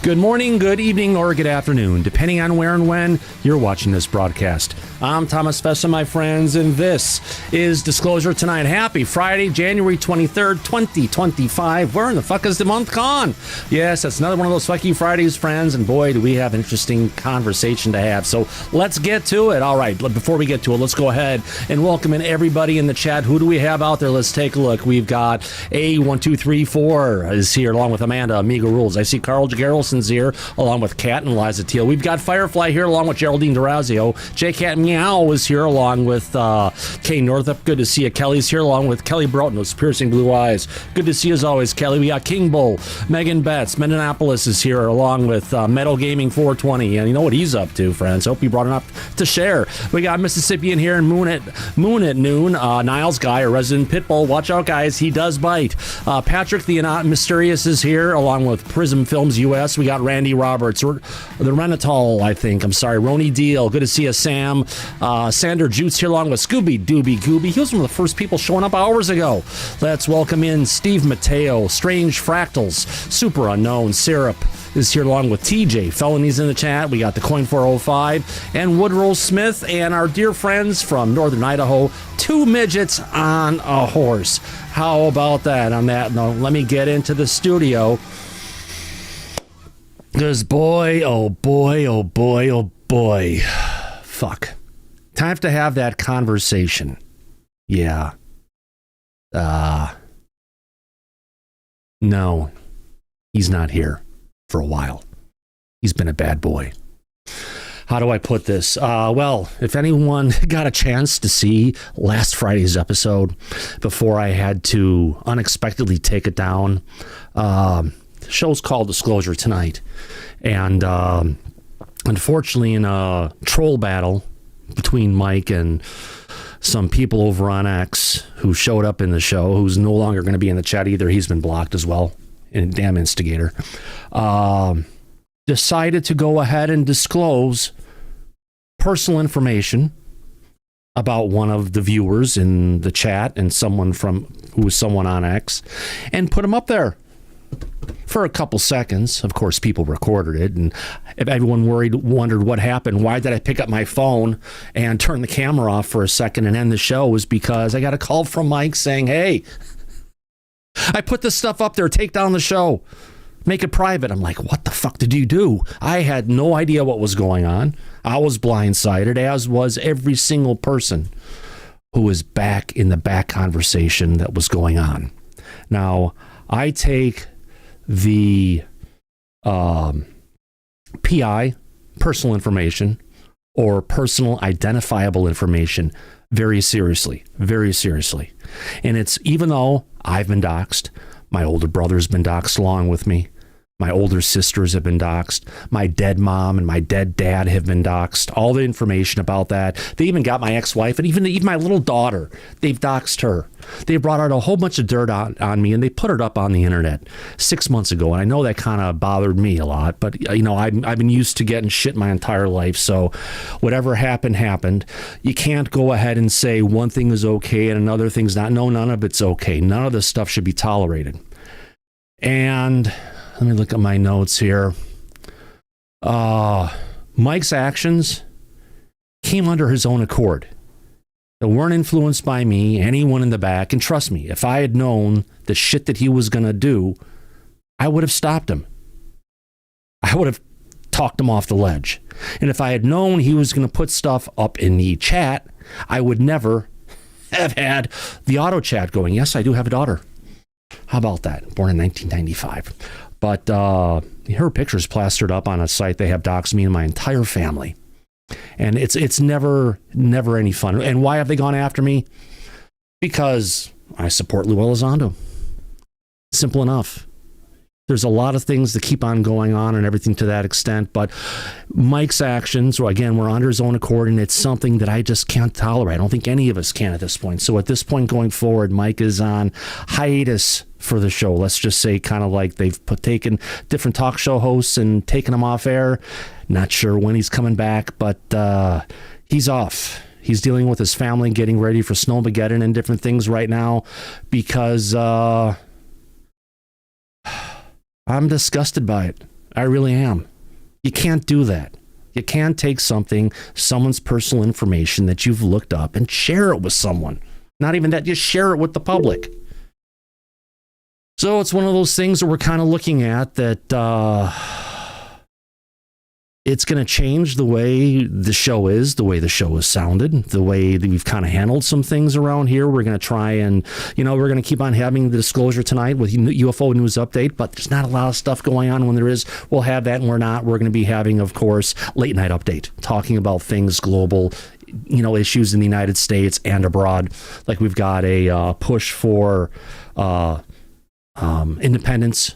Good morning, good evening, or good afternoon, depending on where and when you're watching this broadcast. I'm Thomas Fessler, my friends, and this is Disclosure Tonight. Happy Friday, January 23rd, 2025. Where in the fuck is the month gone? Yes, that's another one of those fucky Fridays, friends, and boy, do we have an interesting conversation to have. So let's get to it. All right, before we get to it, let's go ahead and welcome in everybody in the chat. Who do we have out there? Let's take a look. We've got A1234 is here, along with Amanda, Amiga Rules. I see Carl Garrelson's here, along with Kat and Liza Teal. We've got Firefly here, along with Geraldine Durazio. J Cat Meow is here, along with Kay Northup. Good to see you. Kelly's here, along with Kelly Broughton with piercing blue eyes. Good to see you as always, Kelly. We got King Bull, Megan Betts, Mendanapolis is here, along with Metal Gaming 420. And you know what he's up to, friends. Hope you brought him up to share. We got Mississippi in here, and Moon at Noon. Niles Guy, a resident Pitbull. Watch out, guys. He does bite. Patrick the Mysterious is here, along with Prism Films US. We got Randy Roberts, the Renatol, I think. I'm sorry, Roni Deal. Good to see you, Sam. Sander Jutes here, along with Scooby Dooby Gooby. He was one of the first people showing up hours ago. Let's welcome in Steve Mateo, Strange Fractals, Super Unknown, Syrup is here, along with TJ. Felonies in the chat. We got the Coin 405 and Woodrow Smith, and our dear friends from Northern Idaho, two midgets on a horse. How about that? On that note, let me get into the studio. Because boy, oh boy, oh boy, oh boy. Fuck. Time to have that conversation. Yeah. No, he's not here for a while. He's been a bad boy. How do I put this? Well, if anyone got a chance to see last Friday's episode before I had to unexpectedly take it down, the show's called Disclosure Tonight. And unfortunately, in a troll battle between Mike and some people over on X who showed up in the show, who's no longer going to be in the chat either, he's been blocked as well, and damn instigator, decided to go ahead and disclose personal information about one of the viewers in the chat and who was someone on X, and put him up there for a couple seconds. Of course, people recorded it, and if everyone wondered what happened, why did I pick up my phone and turn the camera off for a second and end the show, was because I got a call from Mike saying, hey, I put this stuff up there, take down the show, make it private. I'm like, what the fuck did you do? I had no idea what was going on. I was blindsided, as was every single person who was back in the back conversation that was going on. Now, I take the PI, personal information, or personal identifiable information very seriously, very seriously. And it's, even though I've been doxxed, my older brother's been doxxed along with me, my older sisters have been doxxed, my dead mom and my dead dad have been doxxed, all the information about that. They even got my ex-wife, and even my little daughter, they've doxxed her. They brought out a whole bunch of dirt on me, and they put it up on the internet 6 months ago. And I know that kind of bothered me a lot, but you know, I've been used to getting shit my entire life. So whatever happened. You can't go ahead and say one thing is okay and another thing's not. No, none of it's okay. None of this stuff should be tolerated. And let me look at my notes here. Mike's actions came under his own accord. They weren't influenced by me, anyone in the back. And trust me, if I had known the shit that he was going to do, I would have stopped him. I would have talked him off the ledge. And if I had known he was going to put stuff up in the chat, I would never have had the auto chat going. Yes, I do have a daughter. How about that? Born in 1995. But her picture's plastered up on a site. They have doxed me and my entire family. And it's never any fun. And why have they gone after me? Because I support Lou Elizondo. Simple enough. There's a lot of things that keep on going on and everything to that extent. But Mike's actions, well, again, were under his own accord, and it's something that I just can't tolerate. I don't think any of us can at this point. So at this point going forward, Mike is on hiatus for the show. Let's just say, kind of like they've taken different talk show hosts and taken them off air. Not sure when he's coming back, but he's off. He's dealing with his family, getting ready for Snowmageddon and different things right now because I'm disgusted by it. I really am. You can't do that. You can't take someone's personal information that you've looked up and share it with someone. Not even that, just share it with the public. So it's one of those things that we're kind of looking at that it's going to change the way the show is, the way the show is sounded, the way that we've kind of handled some things around here. We're going to try and, we're going to keep on having the disclosure tonight with UFO news update, but there's not a lot of stuff going on. When there is, we'll have that, and we're going to be having, of course, late night update, talking about things global, issues in the United States and abroad. Like we've got a push for independence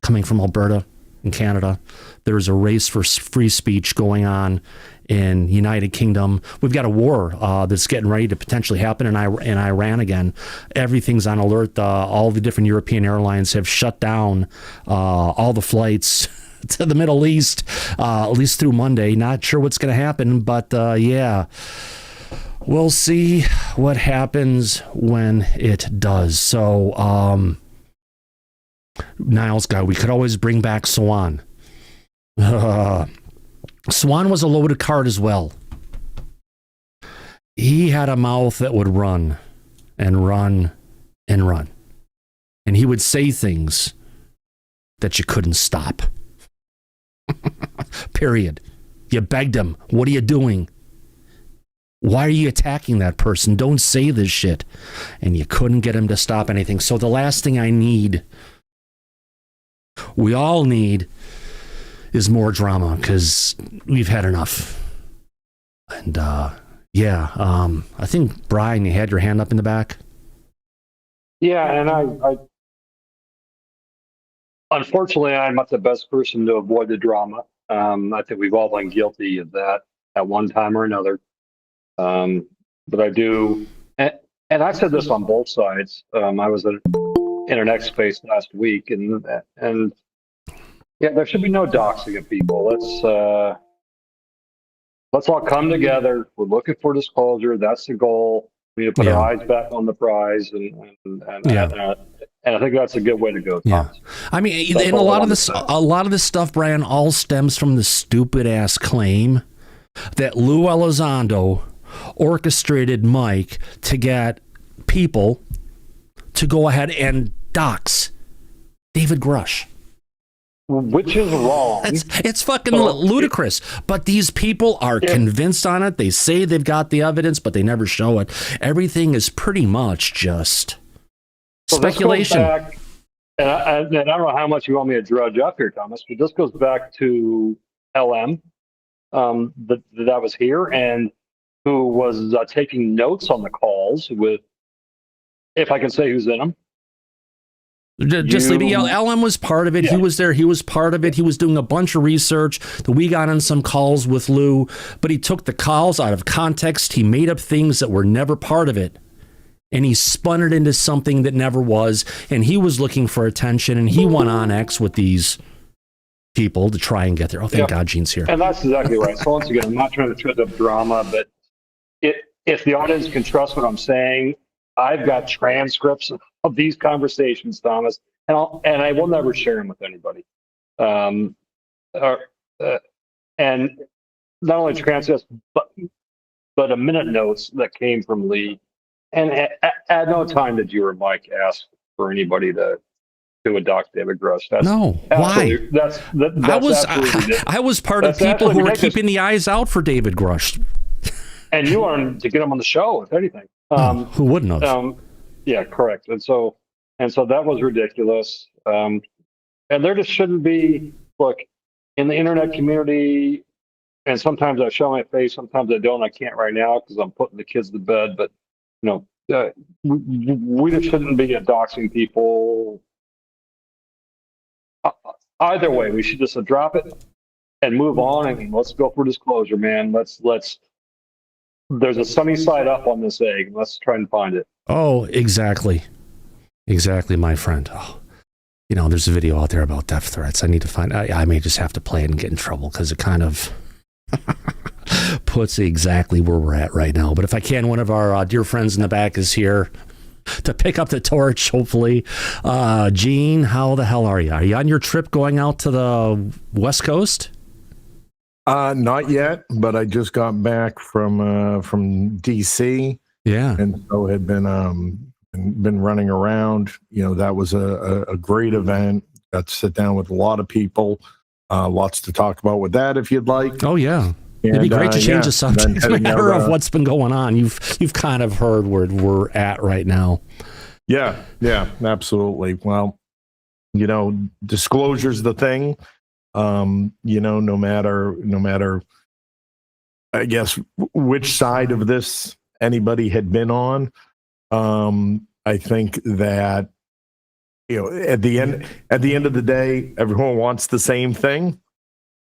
coming from Alberta in Canada. There's a race for free speech going on in United Kingdom. We've got a war that's getting ready to potentially happen in Iran again. Everything's on alert. All the different European airlines have shut down all the flights to the Middle East, at least through Monday. Not sure what's going to happen, but yeah, we'll see what happens when it does. So, Niles guy, we could always bring back Swan. Swan was a loaded card as well. He had a mouth that would run and run and run. And he would say things that you couldn't stop. Period. You begged him. What are you doing? Why are you attacking that person? Don't say this shit. And you couldn't get him to stop anything. So the last thing we all need is more drama, because we've had enough. And I think, Brian, you had your hand up in the back. Yeah, and I unfortunately, I'm not the best person to avoid the drama. I think we've all been guilty of that at one time or another. But I do, and I said this on both sides. I was at Internet Space last week, and yeah, there should be no doxing of people. Let's all come together. We're looking for disclosure. That's the goal. We need to put our eyes back on the prize, and I think that's a good way to go. Yeah, I mean, and a lot of this stuff, Brian, all stems from the stupid ass claim that Lou Elizondo orchestrated Mike to get people to go ahead and dox David Grush. Which is wrong. It's fucking ludicrous. But these people are convinced on it. They say they've got the evidence, but they never show it. Everything is pretty much just speculation. Back, and I don't know how much you want me to drudge up here, Thomas, but this goes back to LM that was here and who was taking notes on the calls with, if I can say who's in them. Just leave it. Yeah, LM was part of it. Yeah. He was there. He was part of it. He was doing a bunch of research. We got on some calls with Lou, but he took the calls out of context. He made up things that were never part of it, and he spun it into something that never was. And he was looking for attention, and he went on X with these people to try and get there. Oh, thank God Gene's here. And that's exactly right. So once again, I'm not trying to trip up drama, but if the audience can trust what I'm saying, I've got transcripts of these conversations, Thomas, and I will never share them with anybody. And not only transcripts, but a minute notes that came from Lee. And at no time did you or Mike ask for anybody to adopt David Grush. No, why? I was part of people who were keeping the eyes out for David Grush. And you wanted to get him on the show, if anything. Who wouldn't have? Yeah, correct. And so that was ridiculous. And there just shouldn't be, look, in the internet community, and sometimes I show my face, sometimes I don't. I can't right now because I'm putting the kids to bed. But, we just shouldn't be doxing people. Either way, we should just drop it and move on, and let's go for disclosure, man. Let's. There's a sunny side up on this egg. Let's try and find it. Oh, exactly, my friend. Oh, there's a video out there about death threats. I need to find. I may just have to play it and get in trouble because it kind of puts exactly where we're at right now. But if I can, one of our dear friends in the back is here. to pick up the torch, hopefully. Gene, how the hell are you? Are you on your trip going out to the West Coast? Not yet, but I just got back from DC. Yeah. And so had been running around. You know, that was a great event. Got to sit down with a lot of people. Lots to talk about with that if you'd like. Oh, yeah. It'd be great to change the subject matter of what's been going on. You've kind of heard where we're at right now. Yeah, absolutely. Well, you know, disclosure's the thing. You know, no matter, I guess, which side of this anybody had been on, I think that, you know, at the end of the day, everyone wants the same thing.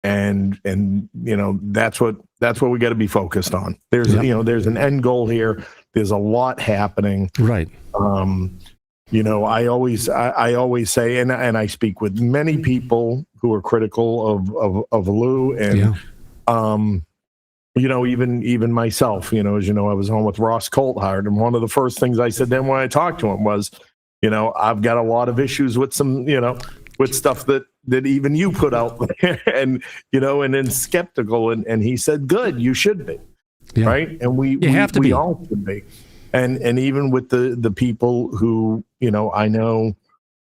And you know, that's what we got to be focused on. There's you know, there's an end goal here. There's a lot happening. Right. You know, I always say, and I speak with many people who are critical of Lou, and you know, even myself. You know, as you know, I was on with Ross Coulthard, and one of the first things I said then when I talked to him was, you know, I've got a lot of issues with some, you know, with stuff that even you put out there, and you know, and then skeptical, and he said, good, you should be, right, and we have to be. All should be. And even with the people who, you know, I know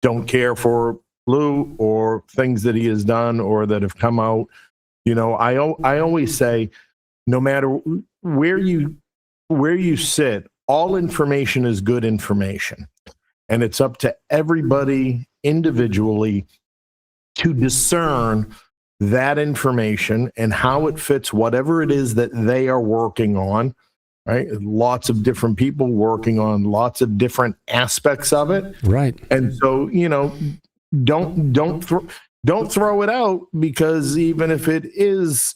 don't care for Lou or things that he has done or that have come out, you know, I always say, no matter where you sit, all information is good information, and it's up to everybody individually to discern that information and how it fits whatever it is that they are working on. Right, lots of different people working on lots of different aspects of it. Right, and so, you know, don't throw it out, because even if it is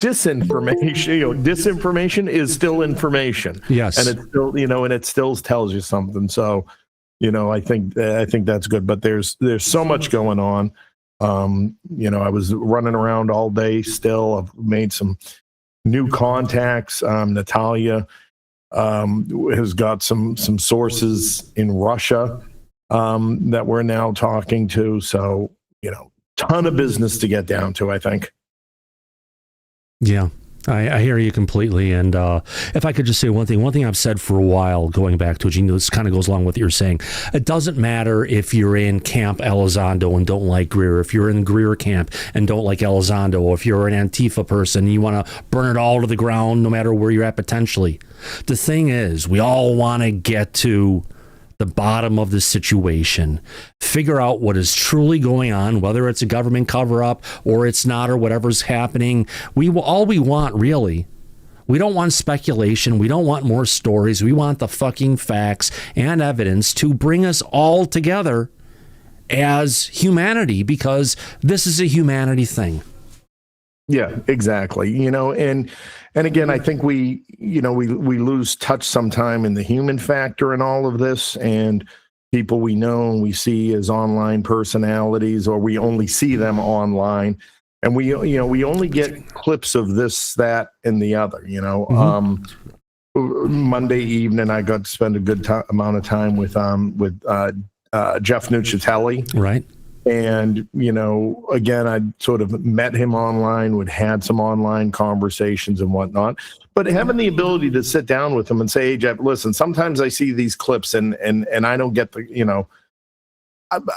disinformation, you know, disinformation is still information. Yes, and it's still, you know, and it still tells you something. So, you know, I think that's good. But there's so much going on. You know, I was running around all day. Still, I've made some new contacts. Natalia has got some sources in Russia that we're now talking to. So, you know, ton of business to get down to, I think. Yeah, I hear you completely. And if I could just say one thing I've said for a while, going back to it, Gene, this kind of goes along with what you're saying. It doesn't matter if you're in Camp Elizondo and don't like Greer, if you're in Greer camp and don't like Elizondo, or if you're an Antifa person and you want to burn it all to the ground, no matter where you're at potentially. The thing is, we all want to get to the bottom of the situation, figure out what is truly going on, whether it's a government cover-up or it's not, or whatever's happening. All we want, really, we don't want speculation. We don't want more stories. We want the fucking facts and evidence to bring us all together as humanity, because this is a humanity thing. Yeah, exactly. You know, and again, I think we lose touch sometime in the human factor in all of this, and people we know and we see as online personalities, or we only see them online, and we only get clips of this, that, and the other. You know, Monday evening, I got to spend a good amount of time with Jeff Nucitelli. Right. And, you know, again, I sort of met him online, had some online conversations and whatnot, but having the ability to sit down with him and say, hey, Jeff, listen, sometimes I see these clips and I don't get the, you know,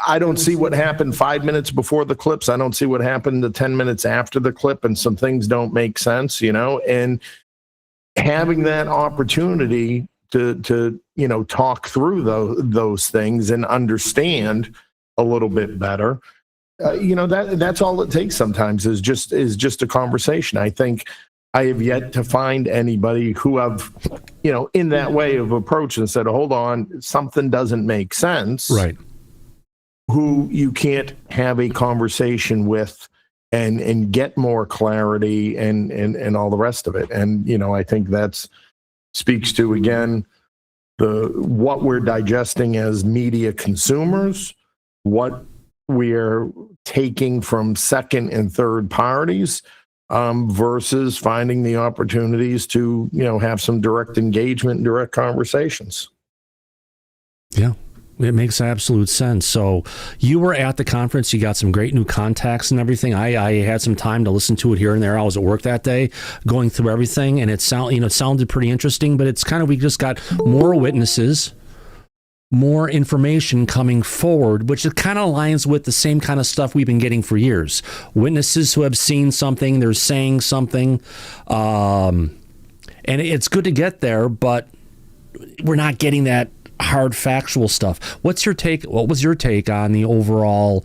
I don't see what happened 5 minutes before the clips. I don't see what happened the 10 minutes after the clip, and some things don't make sense, you know, and having that opportunity to you know, talk through those things and understand a little bit better, you know, that's all it takes sometimes, is just a conversation. I think I have yet to find anybody who have, you know, in that way of approach and said, hold on, something doesn't make sense, right, who you can't have a conversation with and get more clarity and all the rest of it. And, you know, I think that's speaks to, again, what we're digesting as media consumers, what we're taking from second and third parties, versus finding the opportunities to, you know, have some direct engagement and direct conversations. Yeah. It makes absolute sense. So you were at the conference. You got some great new contacts and everything. I had some time to listen to it here and there. I was at work that day going through everything, and it sounded pretty interesting, but it's kind of, we just got more witnesses, more information coming forward, which it kind of aligns with the same kind of stuff we've been getting for years. Witnesses who have seen something, they're saying something. And it's good to get there, but we're not getting that hard factual stuff. What was your take on the overall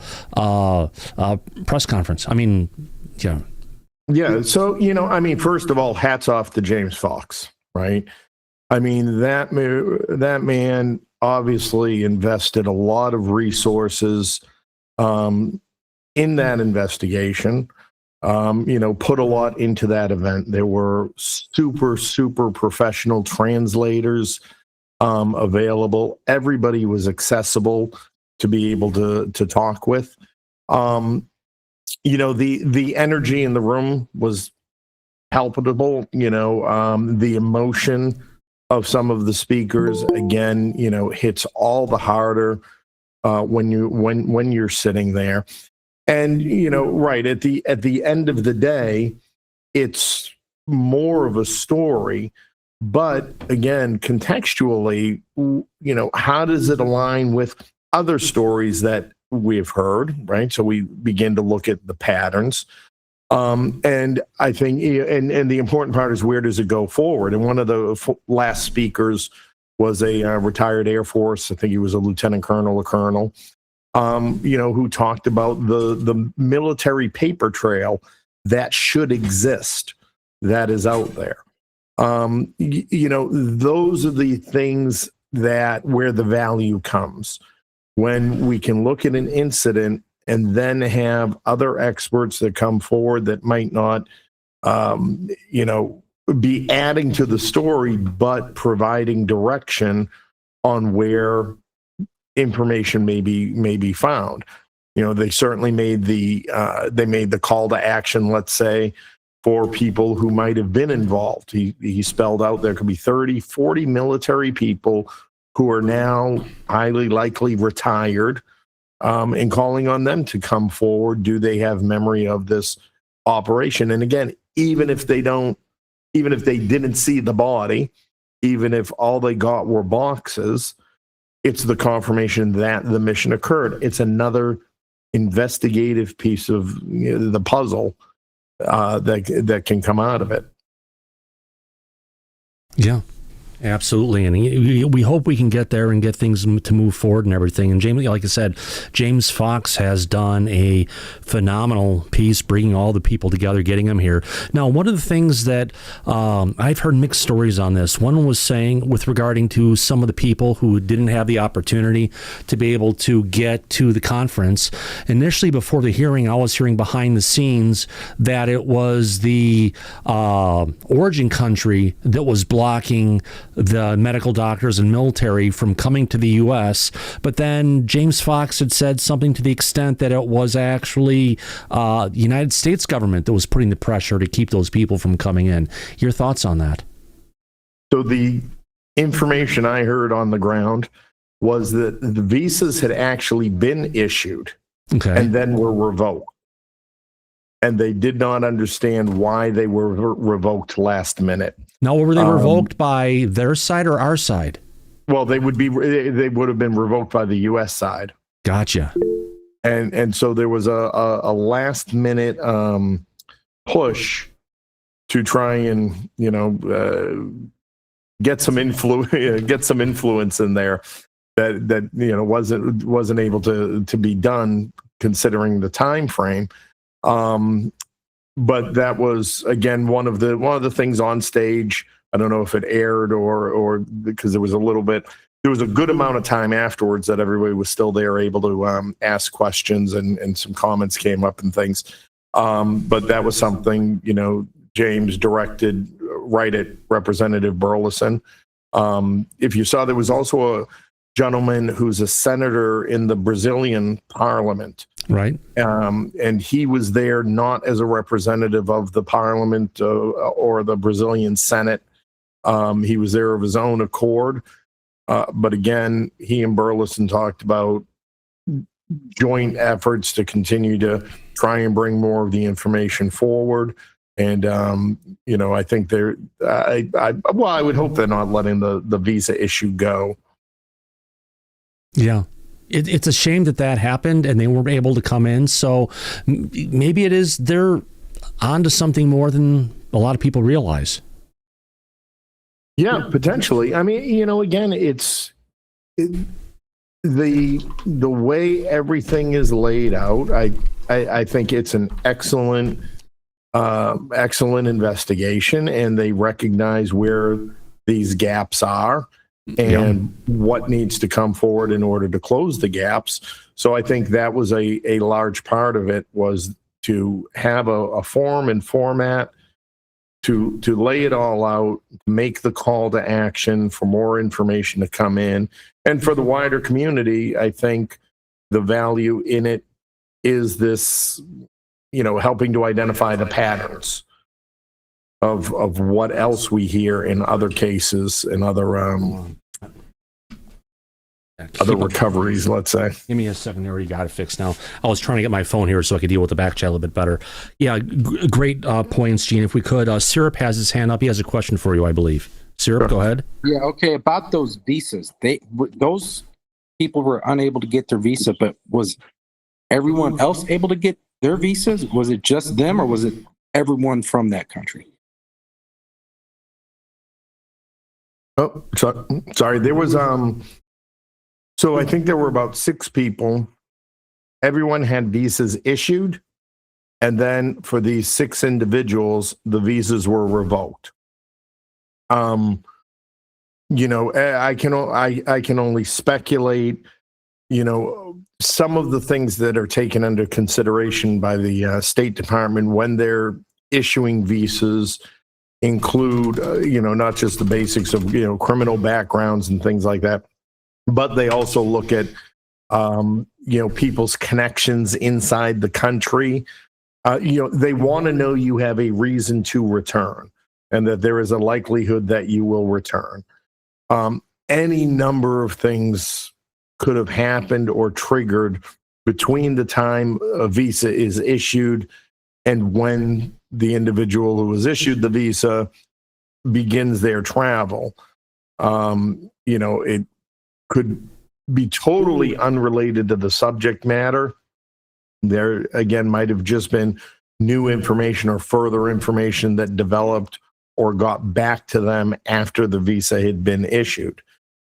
press conference? I mean, yeah. Yeah. So, first of all, hats off to James Fox, right? I mean, that man obviously invested a lot of resources in that investigation, put a lot into that event. There were super, super professional translators available. Everybody was accessible to be able to talk with. The energy in the room was palpable. The emotion of some of the speakers, again, hits all the harder when you're sitting there. And right at the end of the day, it's more of a story. But again, contextually, how does it align with other stories that we've heard, right? So we begin to look at the patterns. And I think, and the important part is, where does it go forward? And one of the last speakers was a retired Air Force, I think he was a lieutenant colonel or colonel, who talked about the military paper trail that should exist, that is out there. Those are the things where the value comes, when we can look at an incident and then have other experts that come forward that might not, be adding to the story, but providing direction on where information may be found. They certainly made the call to action, let's say, for people who might have been involved. He spelled out there could be 30, 40 military people who are now highly likely retired, and calling on them to come forward. Do they have memory of this operation? And again, even if they didn't see the body, even if all they got were boxes, it's the confirmation that the mission occurred. It's another investigative piece of the puzzle that can come out of it. Yeah, absolutely. And we hope we can get there and get things to move forward and everything. And James, like I said, James Fox has done a phenomenal piece bringing all the people together, getting them here. Now, one of the things that I've heard mixed stories on this. One was saying, with regarding to some of the people who didn't have the opportunity to be able to get to the conference. Initially, before the hearing, I was hearing behind the scenes that it was the origin country that was blocking the medical doctors and military from coming to the U.S., but then James Fox had said something to the extent that it was actually the United States government that was putting the pressure to keep those people from coming in. Your thoughts on that? So the information I heard on the ground was that the visas had actually been issued, and then were revoked. And they did not understand why they were revoked last minute. Now, were they revoked by their side or our side? Well, they would have been revoked by the U.S. side. Gotcha. And so there was a last minute push to try and get some influence in there that wasn't able to be done, considering the time frame. But that was, again, one of the things on stage. I don't know if it aired or because there was a good amount of time afterwards that everybody was still there, able to ask questions, and some comments came up and things. But that was something, James directed right at Representative Burleson. If you saw, there was also a gentleman who's a senator in the Brazilian parliament. Right. And he was there not as a representative of the parliament or the Brazilian Senate. He was there of his own accord. But again, he and Burleson talked about joint efforts to continue to try and bring more of the information forward. And, I think I would hope they're not letting the visa issue go. Yeah. It's a shame that happened and they weren't able to come in. So maybe they're onto something more than a lot of people realize. Yeah, potentially. I mean, again, the way everything is laid out. I think it's an excellent investigation, and they recognize where these gaps are and what needs to come forward in order to close the gaps. So I think that was a large part of it, was to have a form and format to lay it all out, make the call to action for more information to come in. And for the wider community, I think the value in it is this, helping to identify the patterns of what else we hear in other cases and other recoveries, let's say. Give me a second there. You got it fixed now. I was trying to get my phone here so I could deal with the back chat a little bit better. Yeah, great points, Gene. If we could, Syrup has his hand up. He has a question for you, I believe. Syrup, go ahead. Yeah, okay. About those visas, those people were unable to get their visa, but was everyone else able to get their visas? Was it just them, or was it everyone from that country? Oh, sorry. There was so I think there were about 6 people. Everyone had visas issued, and then for these 6 individuals, the visas were revoked. I can only speculate. Some of the things that are taken under consideration by the State Department when they're issuing visas include, not just the basics of, criminal backgrounds and things like that, but they also look at, people's connections inside the country. They want to know you have a reason to return and that there is a likelihood that you will return. Any number of things could have happened or triggered between the time a visa is issued and when the individual who was issued the visa begins their travel. It could be totally unrelated to the subject matter. There, again, might have just been new information or further information that developed or got back to them after the visa had been issued.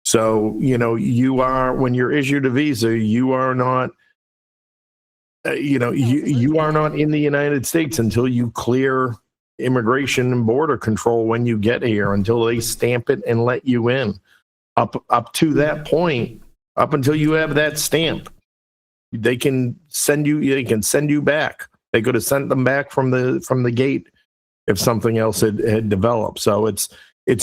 So, when you're issued a visa, you are not, you are not in the United States until you clear immigration and border control when you get here, until they stamp it and let you in. Up to that point, up until you have that stamp, they can send you back. They could have sent them back from the gate if something else had developed. So it's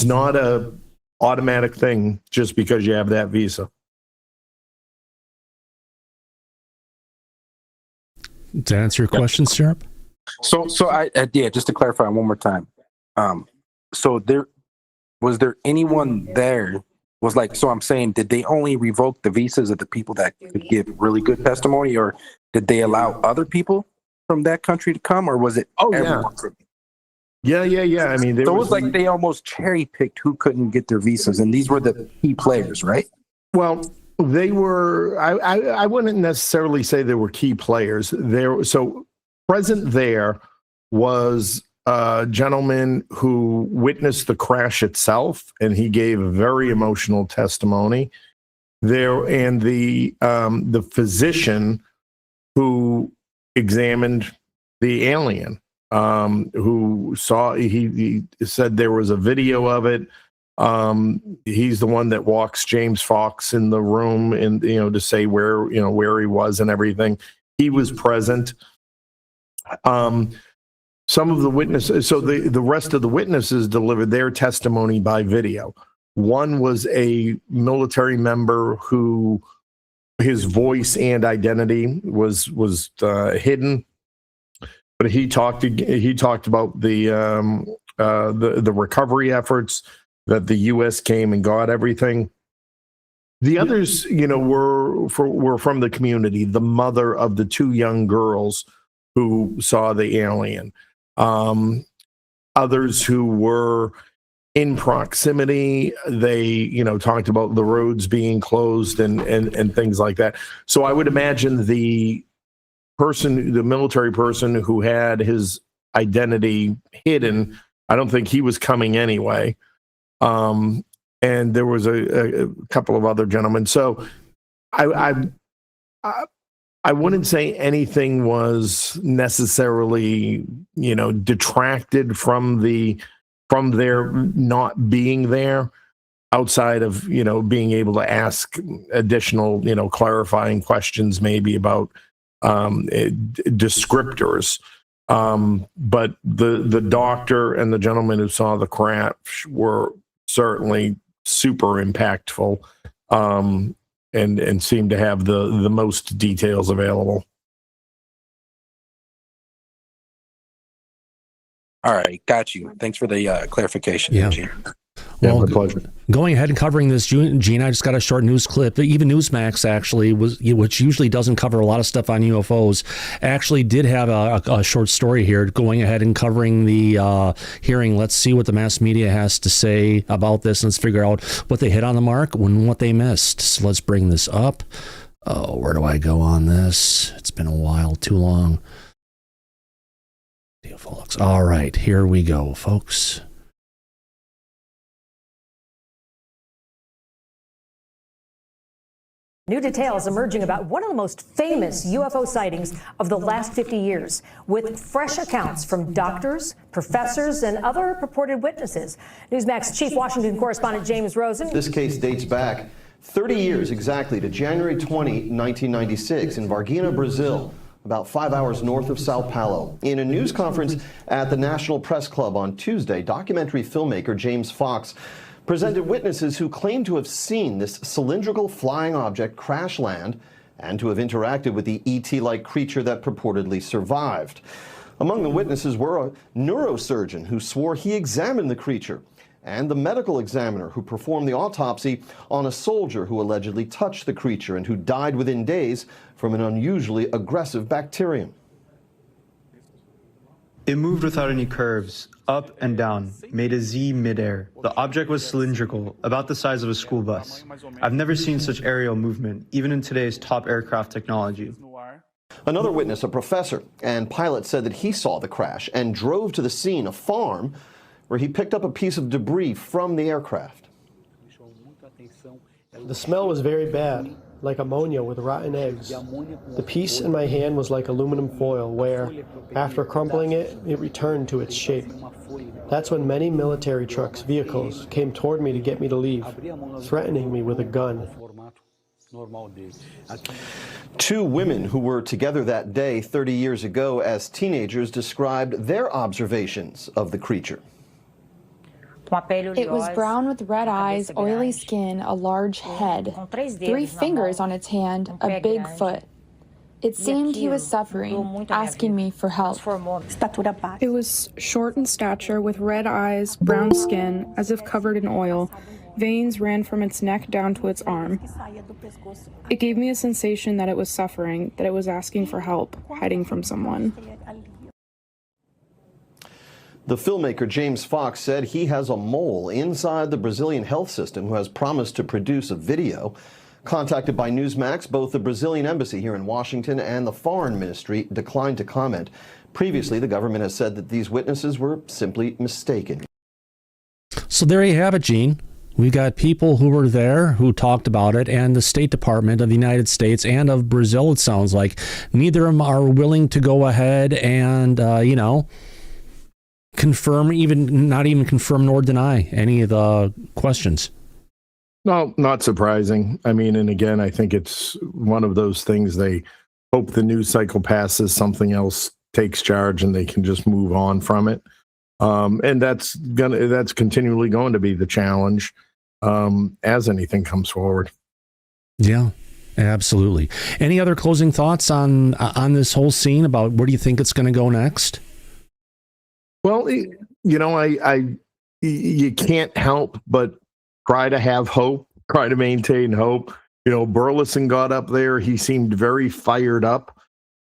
not a automatic thing just because you have that visa. Does that answer your question, Syrup? So I just to clarify one more time. So was there anyone there? So I'm saying, did they only revoke the visas of the people that could give really good testimony, or did they allow other people from that country to come, or was it everyone? Yeah. I mean, it was like they almost cherry picked who couldn't get their visas, and these were the key players, right? Well, they were. I wouldn't necessarily say they were key players. So present there was a gentleman who witnessed the crash itself, and he gave a very emotional testimony there. And the physician who examined the alien, who saw, he said there was a video of it. He's the one that walks James Fox in the room and, to say where he was and everything. He was present. Some of the witnesses, so the rest of the witnesses delivered their testimony by video. One was a military member who his voice and identity was hidden, but he talked about the recovery efforts that the U.S. came and got everything. The others, you know, were from the community. The mother of the two young girls who saw the alien. Others who were in proximity, they, you know, talked about the roads being closed and things like that. So I would imagine the military person who had his identity hidden, I don't think he was coming anyway. And there was a couple of other gentlemen. So I wouldn't say anything was necessarily, you know, detracted from their not being there, outside of, you know, being able to ask additional, you know, clarifying questions maybe about descriptors. But the doctor and the gentleman who saw the crash were certainly super impactful, and seemed to have the most details available. All right, got you. Thanks for the clarification, Yeah. Gene. Well, my pleasure. Going ahead and covering this, Gene, I just got a short news clip. Even Newsmax actually which usually doesn't cover a lot of stuff on UFOs, actually did have a short story here going ahead and covering the hearing. Let's see what the mass media has to say about this. Let's figure out what they hit on the mark and what they missed. So let's bring this up. Oh, where do I go on this? It's been a while, too long. All right, here we go, folks. New details emerging about one of the most famous UFO sightings of the last 50 years, with fresh accounts from doctors, professors, and other purported witnesses. Newsmax Chief Washington Correspondent James Rosen. This case dates back 30 years exactly to January 20, 1996 in Varginha, Brazil, about 5 hours north of Sao Paulo. In a news conference at the National Press Club on Tuesday, documentary filmmaker James Fox presented witnesses who claimed to have seen this cylindrical flying object crash land and to have interacted with the ET-like creature that purportedly survived. Among the witnesses were a neurosurgeon who swore he examined the creature, and the medical examiner who performed the autopsy on a soldier who allegedly touched the creature and who died within days from an unusually aggressive bacterium. It moved without any curves, up and down, made a Z midair. The object was cylindrical, about the size of a school bus. I've never seen such aerial movement, even in today's top aircraft technology. Another witness, a professor and pilot, said that he saw the crash and drove to the scene, a farm, where he picked up a piece of debris from the aircraft. The smell was very bad, like ammonia with rotten eggs. The piece in my hand was like aluminum foil where, after crumpling it, it returned to its shape. That's when many military trucks, vehicles, came toward me to get me to leave, threatening me with a gun. Two women who were together that day 30 years ago as teenagers described their observations of the creature. It was brown with red eyes, oily skin, a large head, 3 fingers on its hand, a big foot. It seemed he was suffering, asking me for help. It was short in stature with red eyes, brown skin, as if covered in oil. Veins ran from its neck down to its arm. It gave me a sensation that it was suffering, that it was asking for help, hiding from someone. The filmmaker James Fox said he has a mole inside the Brazilian health system who has promised to produce a video. Contacted by Newsmax, both the Brazilian embassy here in Washington and the foreign ministry declined to comment. Previously, the government has said that these witnesses were simply mistaken. So there you have it, Gene. We got people who were there who talked about it, and the State Department of the United States and of Brazil, it sounds like. Neither of them are willing to go ahead and, confirm, not even confirm nor deny any of the questions. No, not surprising. I mean, and again, I think it's one of those things they hope the news cycle passes, something else takes charge, and they can just move on from it. And that's continually going to be the challenge as anything comes forward. Yeah, absolutely. Any other closing thoughts on this whole scene about where do you think it's going to go next? Well, you can't help but try to have hope. try to maintain hope. You know, Burleson got up there. He seemed very fired up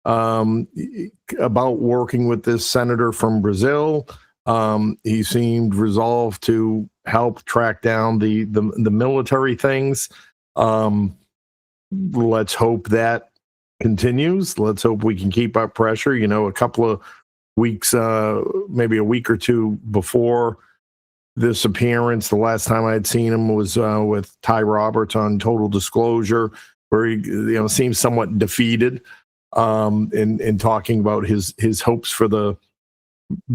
about working with this senator from Brazil. He seemed resolved to help track down the military things. Let's hope that continues. Let's hope we can keep up pressure. You know, a couple of weeks, maybe a week or two before this appearance, the last time I had seen him was with Ty Roberts on Total Disclosure, where he, you know, seems somewhat defeated in talking about his hopes for the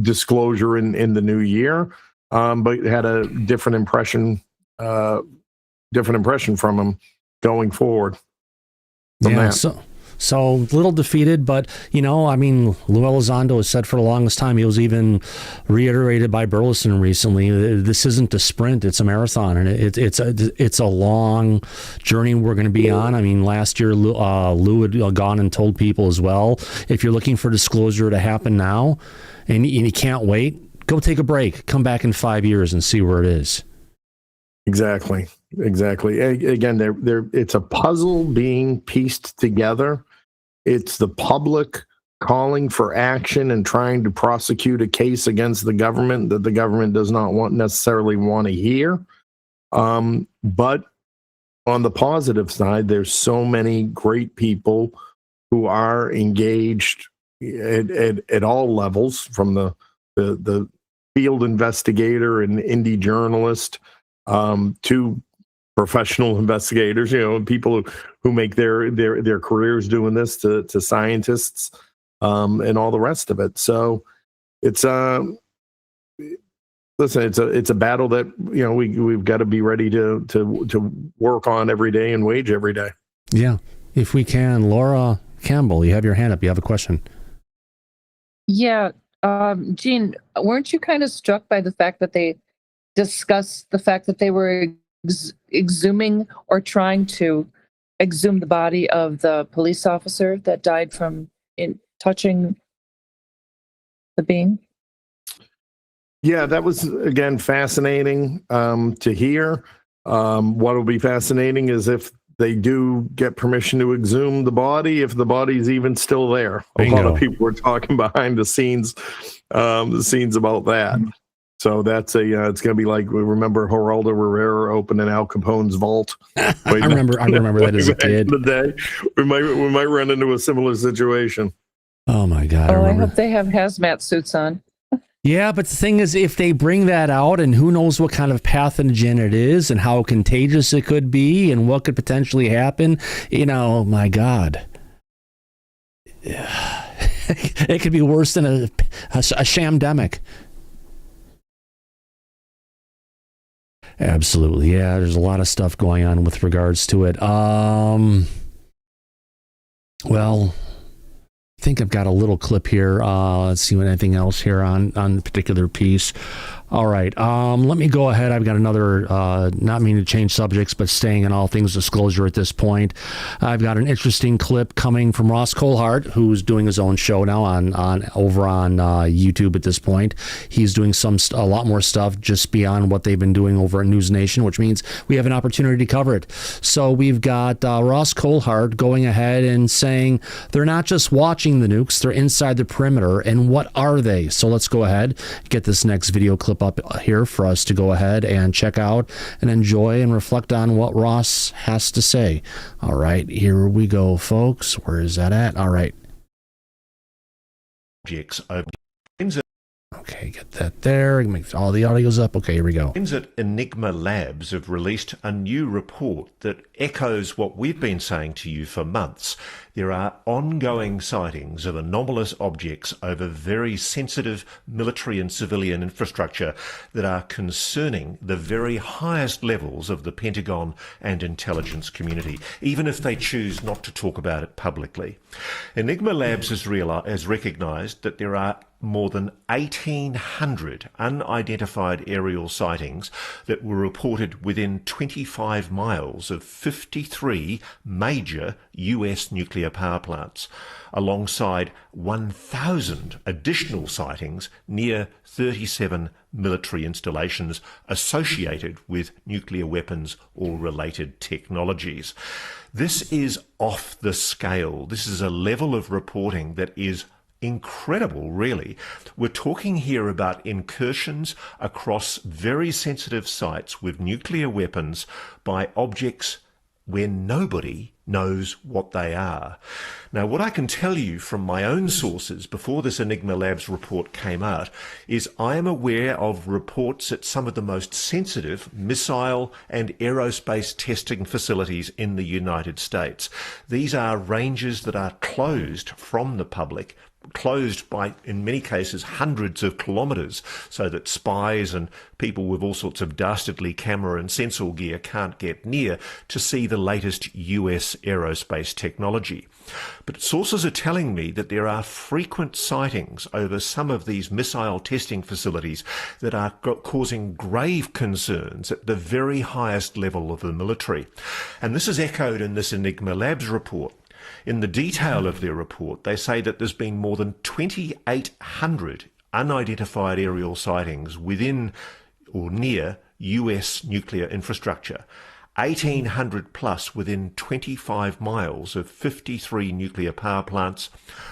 disclosure in the new year, but had a different impression from him going forward. Yeah, so a little defeated, but, you know, I mean, Lou Elizondo has said for the longest time, he was even reiterated by Burleson recently, this isn't a sprint, it's a marathon, and it's a long journey we're going to be on. I mean, last year, Lou had gone and told people as well, if you're looking for disclosure to happen now, and you can't wait, go take a break, come back in 5 years and see where it is. Exactly. Again, it's a puzzle being pieced together. It's the public calling for action and trying to prosecute a case against the government that the government does not necessarily want to hear. But on the positive side, there's so many great people who are engaged at all levels, from the field investigator and indie journalist to professional investigators, you know, people who make their careers doing this, to scientists and all the rest of it. So it's it's a battle that, you know, we've got to be ready to work on every day and wage every day. Yeah, if we can. Laura Campbell, you have your hand up. You have a question. Yeah, Gene, weren't you kind of struck by the fact that they discussed the fact that they were exhuming or trying to exhume the body of the police officer that died from touching the being? Yeah, that was, again, fascinating to hear. What will be fascinating is if they do get permission to exhume the body, if the body's even still there. Bingo. A lot of people were talking behind the scenes about that. So that's it's going to be like, we remember Geraldo Rivera opening Al Capone's vault. I remember that as a kid. The day we might run into a similar situation. Oh my God! I hope they have hazmat suits on. Yeah, but the thing is, if they bring that out, and who knows what kind of pathogen it is, and how contagious it could be, and what could potentially happen, you know, my God. It could be worse than a shamdemic. Absolutely. Yeah, there's a lot of stuff going on with regards to it. Well, I think I've got a little clip here. Let's see what anything else here on the particular piece. All right. Let me go ahead. I've got another, not meaning to change subjects, but staying in all things disclosure at this point. I've got an interesting clip coming from Ross Coulthart, who's doing his own show now over on YouTube at this point. He's doing a lot more stuff just beyond what they've been doing over at News Nation, which means we have an opportunity to cover it. So we've got Ross Coulthart going ahead and saying they're not just watching the nukes, they're inside the perimeter. And what are they? So let's go ahead, get this next video clip up here for us to go ahead and check out and enjoy and reflect on what Ross has to say. All right, here we go, folks. Where is that at? All right. Okay, get that there. Make all the audio's up. Okay, here we go. Friends at Enigma Labs have released a new report that echoes what we've been saying to you for months. There are ongoing sightings of anomalous objects over very sensitive military and civilian infrastructure that are concerning the very highest levels of the Pentagon and intelligence community, even if they choose not to talk about it publicly. Enigma Labs has recognised that there are more than 1,800 unidentified aerial sightings that were reported within 25 miles of 53 major US nuclear power plants, alongside 1,000 additional sightings near 37 military installations associated with nuclear weapons or related technologies. This is off the scale. This is a level of reporting that is incredible, really. We're talking here about incursions across very sensitive sites with nuclear weapons by objects where nobody knows what they are. Now, what I can tell you from my own sources before this Enigma Labs report came out is I am aware of reports at some of the most sensitive missile and aerospace testing facilities in the United States. These are ranges that are closed from the public, closed by, in many cases, hundreds of kilometres, so that spies and people with all sorts of dastardly camera and sensor gear can't get near to see the latest US aerospace technology. But sources are telling me that there are frequent sightings over some of these missile testing facilities that are causing grave concerns at the very highest level of the military. And this is echoed in this Enigma Labs report. In the detail of their report, they say that there's been more than 2,800 unidentified aerial sightings within or near US nuclear infrastructure, 1,800 plus within 25 miles of 53 nuclear power plants,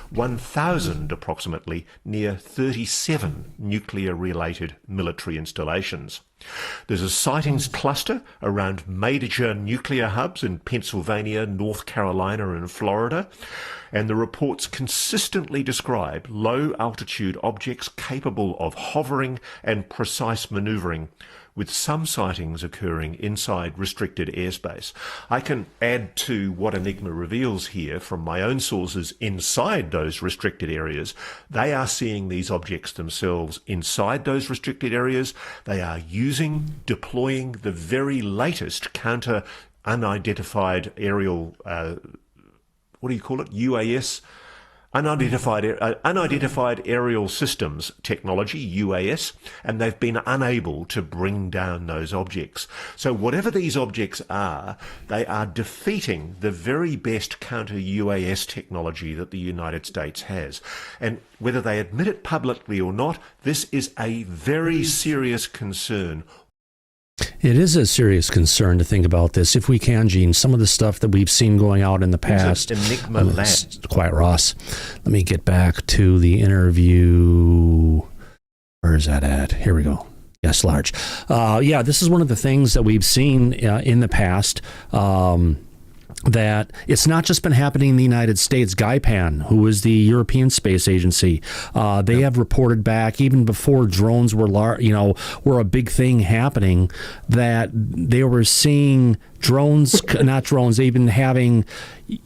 1,000 approximately near 37 nuclear-related military installations. There's a sightings cluster around major nuclear hubs in Pennsylvania, North Carolina and Florida, and the reports consistently describe low-altitude objects capable of hovering and precise manoeuvring, with some sightings occurring inside restricted airspace. I can add to what Enigma reveals here from my own sources inside those restricted areas. They are seeing these objects themselves inside those restricted areas. They are deploying the very latest counter unidentified aerial, what do you call it? UAS? Unidentified aerial systems technology, UAS, and they've been unable to bring down those objects. So whatever these objects are, they are defeating the very best counter-UAS technology that the United States has. And whether they admit it publicly or not, this is a very serious concern. It is a serious concern to think about this. If we can, Gene, some of the stuff that we've seen going out in the past. Enigma Labs. Quiet, Ross. Let me get back to the interview. Where is that at? Here we go. Yes, large. Yeah, this is one of the things that we've seen in the past. That it's not just been happening in the United States. GAIPAN, who is the European Space Agency, they have reported back even before drones were were a big thing happening, that they were seeing drones, not drones, they've been having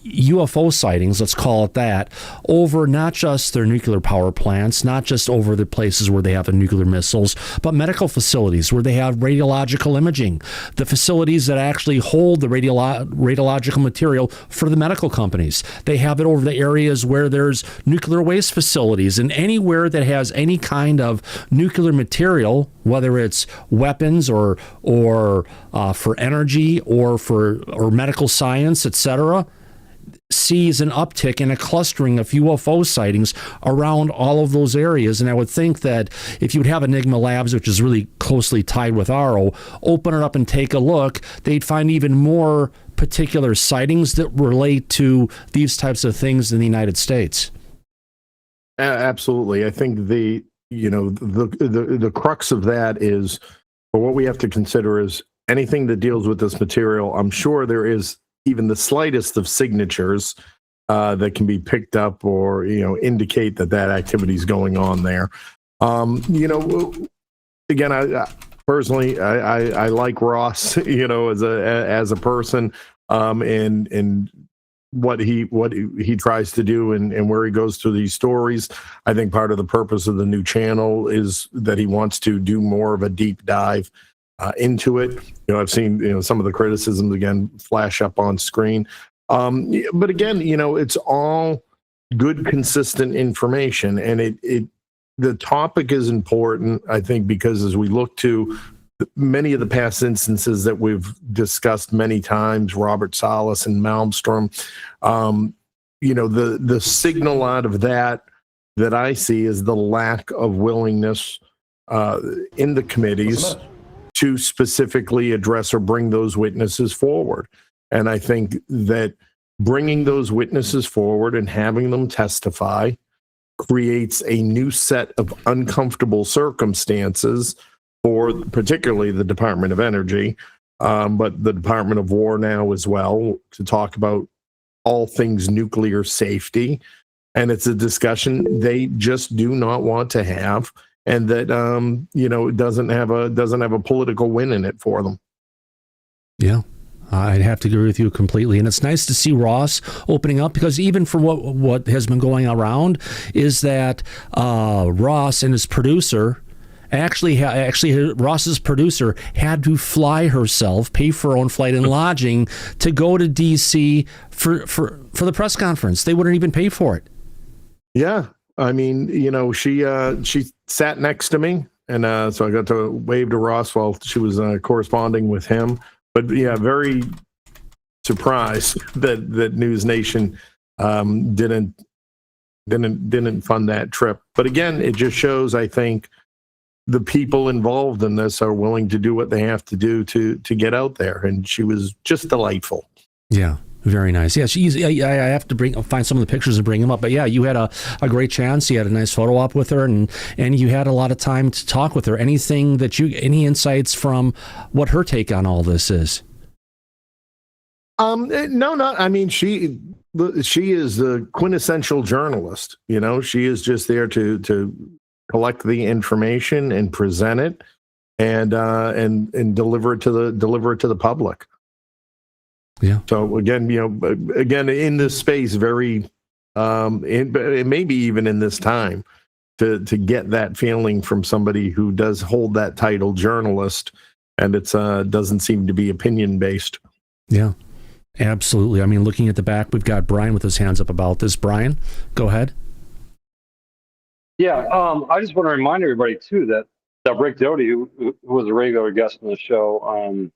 UFO sightings, let's call it that, over not just their nuclear power plants, not just over the places where they have the nuclear missiles, but medical facilities where they have radiological imaging, the facilities that actually hold the radiological material for the medical companies. They have it over the areas where there's nuclear waste facilities, and anywhere that has any kind of nuclear material, whether it's weapons or for energy or medical science, etc., sees an uptick in a clustering of UFO sightings around all of those areas. And I would think that if you would have Enigma Labs, which is really closely tied with ARO, open it up and take a look, they'd find even more particular sightings that relate to these types of things in the United States. Absolutely. I think the crux of that is, or what we have to consider is, anything that deals with this material, I'm sure there is even the slightest of signatures that can be picked up or, indicate that activity is going on there. Again, I personally, I like Ross, as a person, and what he tries to do and where he goes through these stories. I think part of the purpose of the new channel is that he wants to do more of a deep dive into it. I've seen some of the criticisms again flash up on screen, but again, it's all good, consistent information, and it the topic is important, I think, because as we look to many of the past instances that we've discussed many times, Robert Salas and Malmstrom, the signal out of that I see is the lack of willingness in the committees to specifically address or bring those witnesses forward. And I think that bringing those witnesses forward and having them testify creates a new set of uncomfortable circumstances for particularly the Department of Energy, but the Department of War now as well, to talk about all things nuclear safety. And it's a discussion they just do not want to have, and that doesn't have a political win in it for them. Yeah, I'd have to agree with you completely. And it's nice to see Ross opening up, because even for what has been going around is that Ross and his producer actually Ross's producer had to fly herself, pay for her own flight and lodging to go to DC for the press conference. They wouldn't even pay for it. Yeah. I mean, she sat next to me, and so I got to wave to Ross while she was corresponding with him. But yeah, very surprised that News Nation didn't fund that trip. But again, it just shows, I think, the people involved in this are willing to do what they have to do to get out there. And she was just delightful. Yeah. Very nice. Yeah, I have to find some of the pictures and bring them up. But yeah, you had a great chance. You had a nice photo op with her, and you had a lot of time to talk with her. Any insights from what her take on all this is? No. I mean, she is the quintessential journalist. She is just there to collect the information and present it, and deliver it to the public. Yeah. So again, in this space, very, maybe even in this time, to get that feeling from somebody who does hold that title, journalist, and it's doesn't seem to be opinion based. Yeah, absolutely. I mean, looking at the back, we've got Brian with his hands up about this. Brian, go ahead. Yeah, I just want to remind everybody too that Rick Doty, who was a regular guest on the show,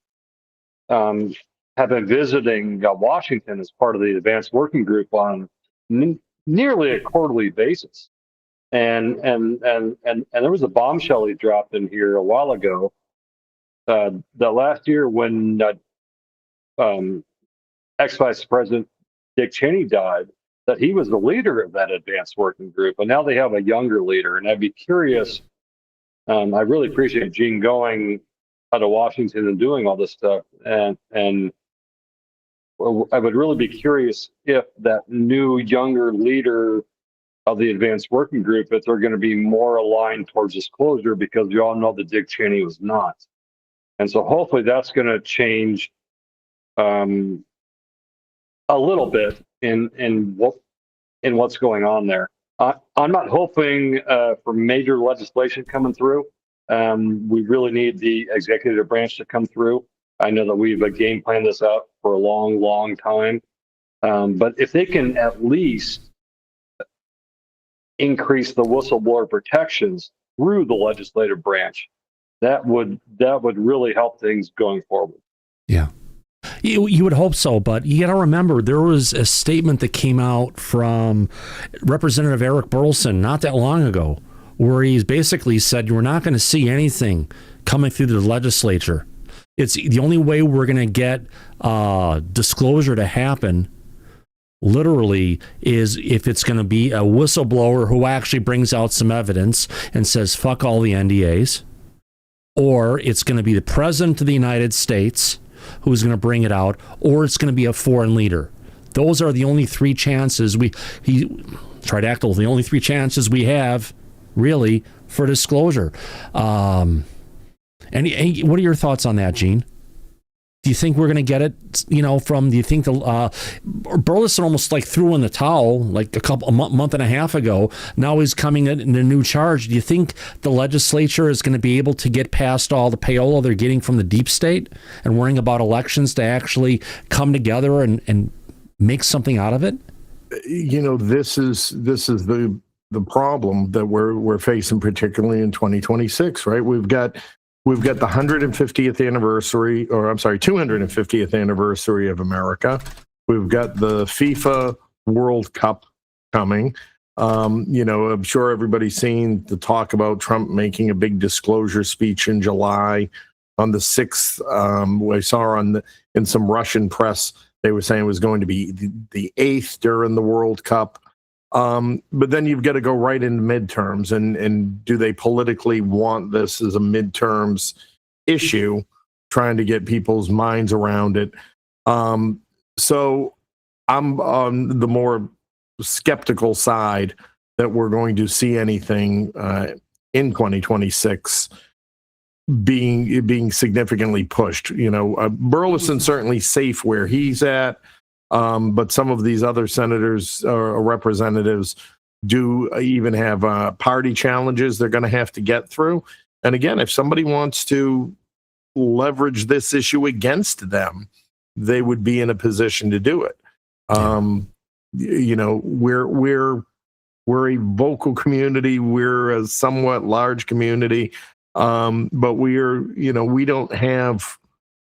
have been visiting Washington as part of the advanced working group on nearly a quarterly basis, and there was a bombshell he dropped in here a while ago. That last year, when ex-Vice President Dick Cheney died, that he was the leader of that advanced working group, and now they have a younger leader. And I'd be curious. I really appreciate Gene going out of Washington and doing all this stuff, and I would really be curious if that new, younger leader of the advanced working group, if they're going to be more aligned towards disclosure, because we all know that Dick Cheney was not. And so hopefully that's going to change a little bit in what's going on there. I'm not hoping for major legislation coming through. We really need the executive branch to come through. I know that we've game planned this out for a long, long time. But if they can at least increase the whistleblower protections through the legislative branch, that would really help things going forward. Yeah. You would hope so, but you got to remember there was a statement that came out from Representative Eric Burleson not that long ago, where he basically said, we're not going to see anything coming through the legislature. It's the only way we're going to get disclosure to happen, literally, is if it's going to be a whistleblower who actually brings out some evidence and says, fuck all the NDAs, or it's going to be the President of the United States who's going to bring it out, or it's going to be a foreign leader. Those are the only three chances the only three chances we have, really, for disclosure. And what are your thoughts on that, Gene? Do you think we're going to get it, do you think Burleson almost threw in the towel a month and a half ago. Now he's coming in a new charge. Do you think the legislature is going to be able to get past all the payola they're getting from the deep state and worrying about elections to actually come together and make something out of it? This is the the problem that we're facing, particularly in 2026, right? We've got the 150th anniversary, or I'm sorry, 250th anniversary of America. We've got the FIFA World Cup coming. I'm sure everybody's seen the talk about Trump making a big disclosure speech in July on the 6th. I saw in some Russian press, they were saying it was going to be the 8th during the World Cup. But then you've got to go right into midterms, and do they politically want this as a midterms issue, trying to get people's minds around it? So I'm on the more skeptical side that we're going to see anything in 2026 being significantly pushed. Burleson's certainly safe where he's at, but some of these other senators or representatives do even have party challenges they're going to have to get through. And again, if somebody wants to leverage this issue against them, they would be in a position to do it. We're a vocal community. We're a somewhat large community, but we don't have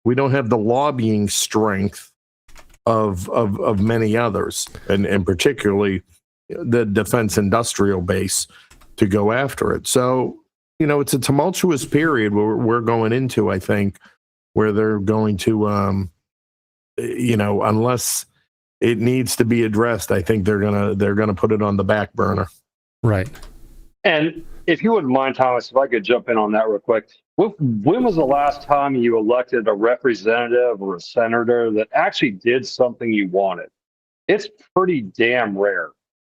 the lobbying strength of many others, and particularly the defense industrial base to go after it. So it's a tumultuous period where we're going into, I think, where they're going to, unless it needs to be addressed, I think they're gonna put it on the back burner. Right. And if you wouldn't mind, Thomas, if I could jump in on that real quick. When was the last time you elected a representative or a senator that actually did something you wanted? It's pretty damn rare.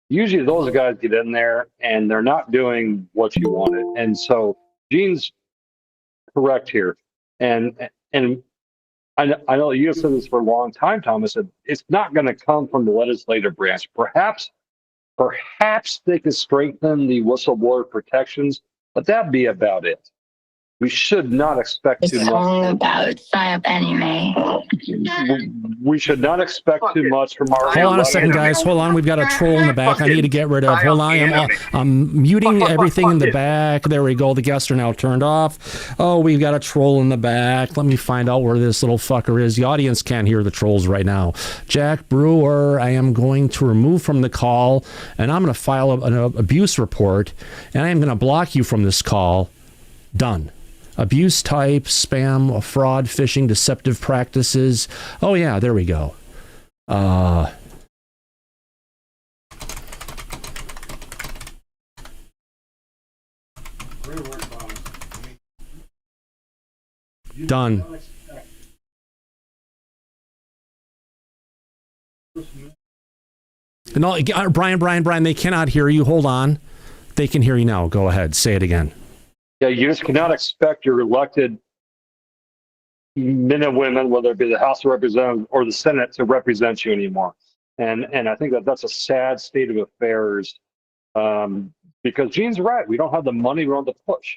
Usually those guys get in there and they're not doing what you wanted. And so Gene's correct here. And I know you've said this for a long time, Thomas, that it's not going to come from the legislative branch. Perhaps they could strengthen the whistleblower protections, but that'd be about it. We should not expect too much. All about anime. We should not expect too much from our. Hold on a second, guys. Hold on. We've got a troll in the back. I need to get rid of. Hold on. I'm muting everything in the back. There we go. The guests are now turned off. Oh, we've got a troll in the back. Let me find out where this little fucker is. The audience can't hear the trolls right now. Jack Brewer, I am going to remove from the call, and I'm going to file an abuse report, and I am going to block you from this call. Done. Abuse type, spam, fraud, phishing, deceptive practices. Oh, yeah, there we go. Done. No, Brian, they cannot hear you. Hold on. They can hear you now. Go ahead. Say it again. Yeah, you just cannot expect your elected men and women, whether it be the House of Representatives or the Senate, to represent you anymore. And I think that's a sad state of affairs, because Gene's right. We don't have the money. We don't have the push.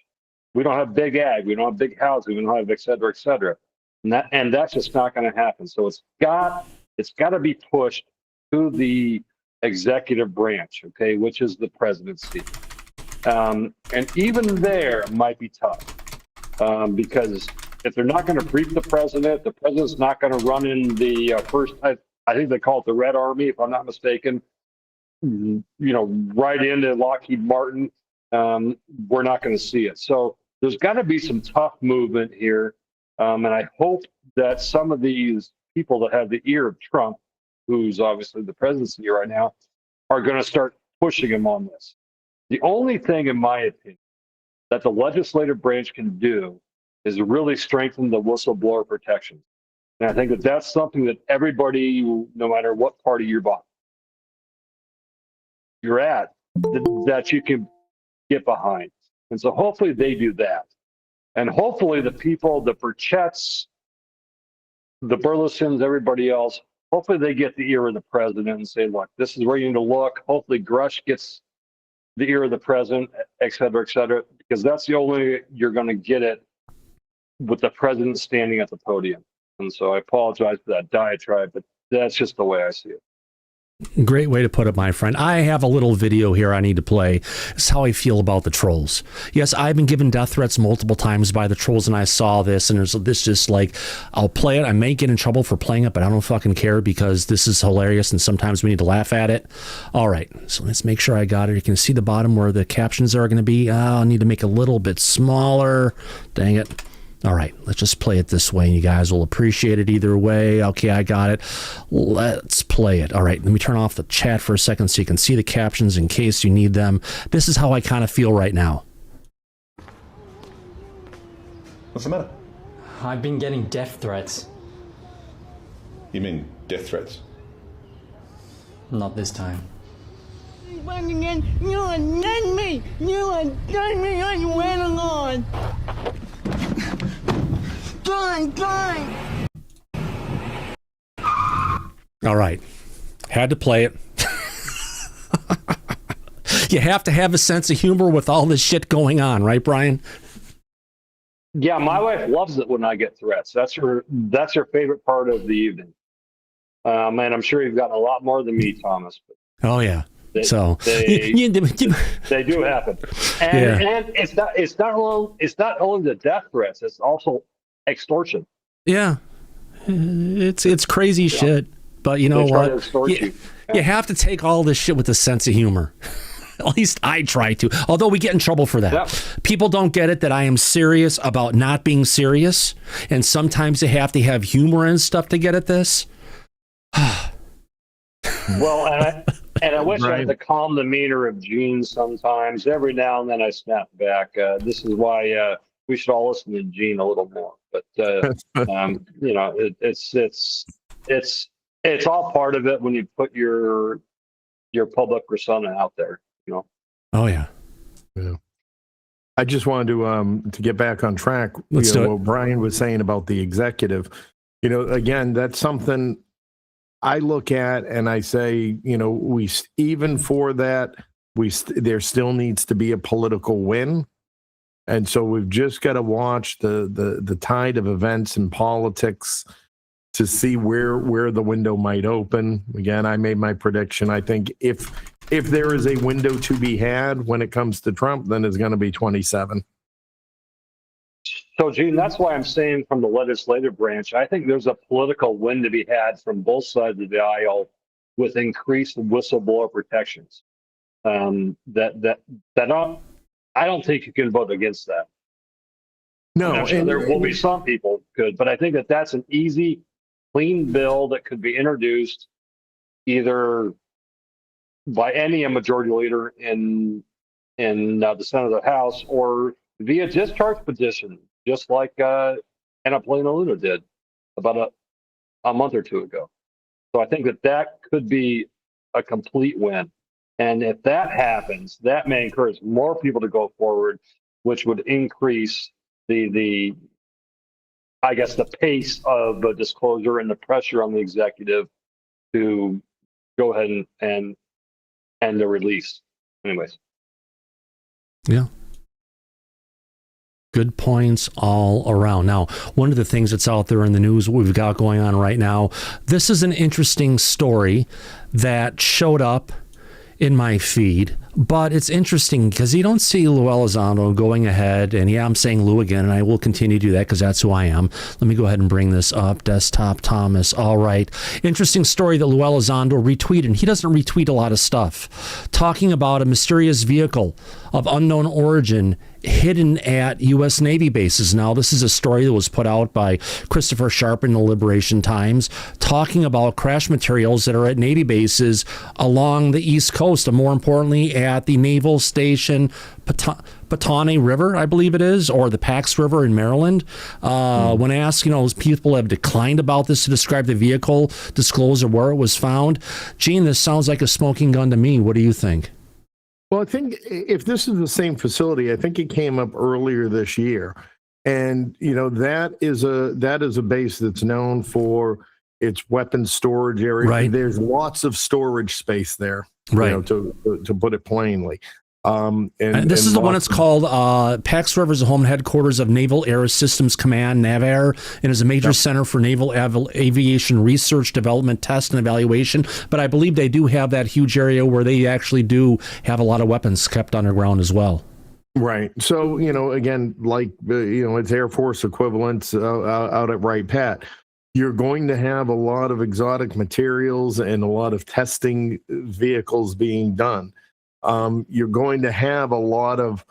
We don't have big ag. We don't have big housing. We don't have et cetera, et cetera. And that's just not going to happen. So it's got to be pushed to the executive branch, okay, which is the presidency. And even there might be tough, because if they're not going to brief the president's not going to run in the first, I think they call it the Red Army, if I'm not mistaken, right into Lockheed Martin. We're not going to see it. So there's got to be some tough movement here. And I hope that some of these people that have the ear of Trump, who's obviously the presidency right now, are going to start pushing him on this. The only thing, in my opinion, that the legislative branch can do is really strengthen the whistleblower protections. And I think that that's something that everybody, no matter what party you're at, that you can get behind. And so hopefully they do that. And hopefully the people, the Burchetts, the Burlesons, everybody else, hopefully they get the ear of the president and say, look, this is where you need to look. Hopefully Grush gets the ear of the president, et cetera, because that's the only way you're going to get it with the president standing at the podium. And so I apologize for that diatribe, but that's just the way I see it. Great way to put it, my friend. I have a little video here I need to play. This is how I feel about the trolls. Yes, I've been given death threats multiple times by the trolls, and I saw this, and there's this just like, I'll play it. I may get in trouble for playing it, but I don't fucking care because this is hilarious, and sometimes we need to laugh at it. All right, so let's make sure I got it. You can see the bottom where the captions are going to be. I'll need to make it a little bit smaller. Dang it. All right, let's just play it this way, and you guys will appreciate it either way. Okay, I got it. Let's play it. All right, let me turn off the chat for a second so you can see the captions in case you need them. This is how I kind of feel right now. What's the matter? I've been getting death threats. You mean death threats? Not this time. You undone me! You undone me! I went along! Gone! All right, had to play it. You have to have a sense of humor with all this shit going on, right, Brian? Yeah, my wife loves it when I get threats. That's her favorite part of the evening. And I'm sure you've gotten a lot more than me, Thomas. But oh yeah. They do happen, and it's not only the death threats; it's also extortion. Yeah, it's crazy shit. But you know what? You have to take all this shit with a sense of humor. At least I try to. Although we get in trouble for that. Yep. People don't get it that I am serious about not being serious, and sometimes they have to have humor and stuff to get at this. Well, and I wish I had the calm demeanor of Gene sometimes. Every now and then I snap back. This is why we should all listen to Gene a little more. But you know, it's all part of it when you put your public persona out there. You know. Oh yeah. Yeah. I just wanted to get back on track. Let's do it. What Brian was saying about the executive. You know, again, that's something I look at and I say, you know, even for that, there still needs to be a political win. And so we've just got to watch the tide of events in politics to see where the window might open. Again, I made my prediction. I think if there is a window to be had when it comes to Trump, then it's going to be 27. So, Gene, that's why I'm saying from the legislative branch, I think there's a political win to be had from both sides of the aisle with increased whistleblower protections. I don't think you can vote against that. No, I'm sure there will be some people could, but I think that's an easy, clean bill that could be introduced either by any majority leader in the Senate or the House or via discharge petition. Just like Anna Luna did about a month or two ago. So I think that could be a complete win. And if that happens, that may encourage more people to go forward, which would increase the pace of the disclosure and the pressure on the executive to go ahead and the release. Anyways. Yeah. Good points all around. Now, one of the things that's out there in the news we've got going on right now, this is an interesting story that showed up in my feed, but it's interesting because you don't see Lou Elizondo going ahead, and yeah, I'm saying Lou again, and I will continue to do that because that's who I am. Let me go ahead and bring this up. Desktop Thomas. All right. Interesting story that Lou Elizondo retweeted. He doesn't retweet a lot of stuff. Talking about a mysterious vehicle of unknown origin hidden at U.S. Navy bases. Now, this is a story that was put out by Christopher Sharp in the Liberation Times, talking about crash materials that are at Navy bases along the East Coast, and more importantly, at the Naval Station Petone River, I believe it is, or the Pax River in Maryland. When asked, people have declined about this to describe the vehicle, disclose where it was found. Gene, this sounds like a smoking gun to me. What do you think? Well, I think if this is the same facility, I think it came up earlier this year. And, that is a base that's known for its weapons storage area. Right. There's lots of storage space there, right. To put it plainly. And this is the one that's called Pax River is the home headquarters of Naval Air Systems Command, NAVAIR, and is a major center for naval aviation research, development, test, and evaluation. But I believe they do have that huge area where they actually do have a lot of weapons kept underground as well. Right. So, again, like, it's Air Force equivalents out at Wright Pat. You're going to have a lot of exotic materials and a lot of testing vehicles being done. You're going to have a lot of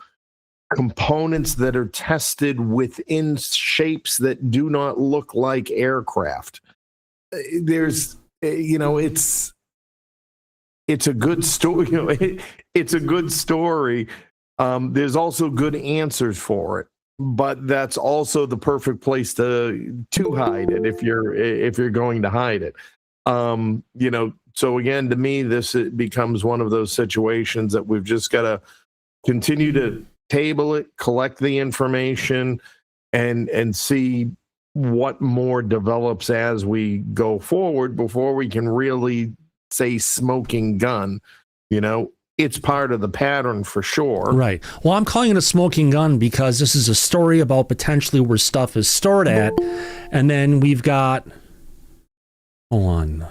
components that are tested within shapes that do not look like aircraft. There's, it's a good story. It's a good story. There's also good answers for it, but that's also the perfect place to hide it if you're going to hide it. So again, to me, this becomes one of those situations that we've just got to continue to table it, collect the information, and see what more develops as we go forward before we can really say smoking gun. It's part of the pattern for sure. Right. Well, I'm calling it a smoking gun because this is a story about potentially where stuff is stored at. And then we've got, hold on.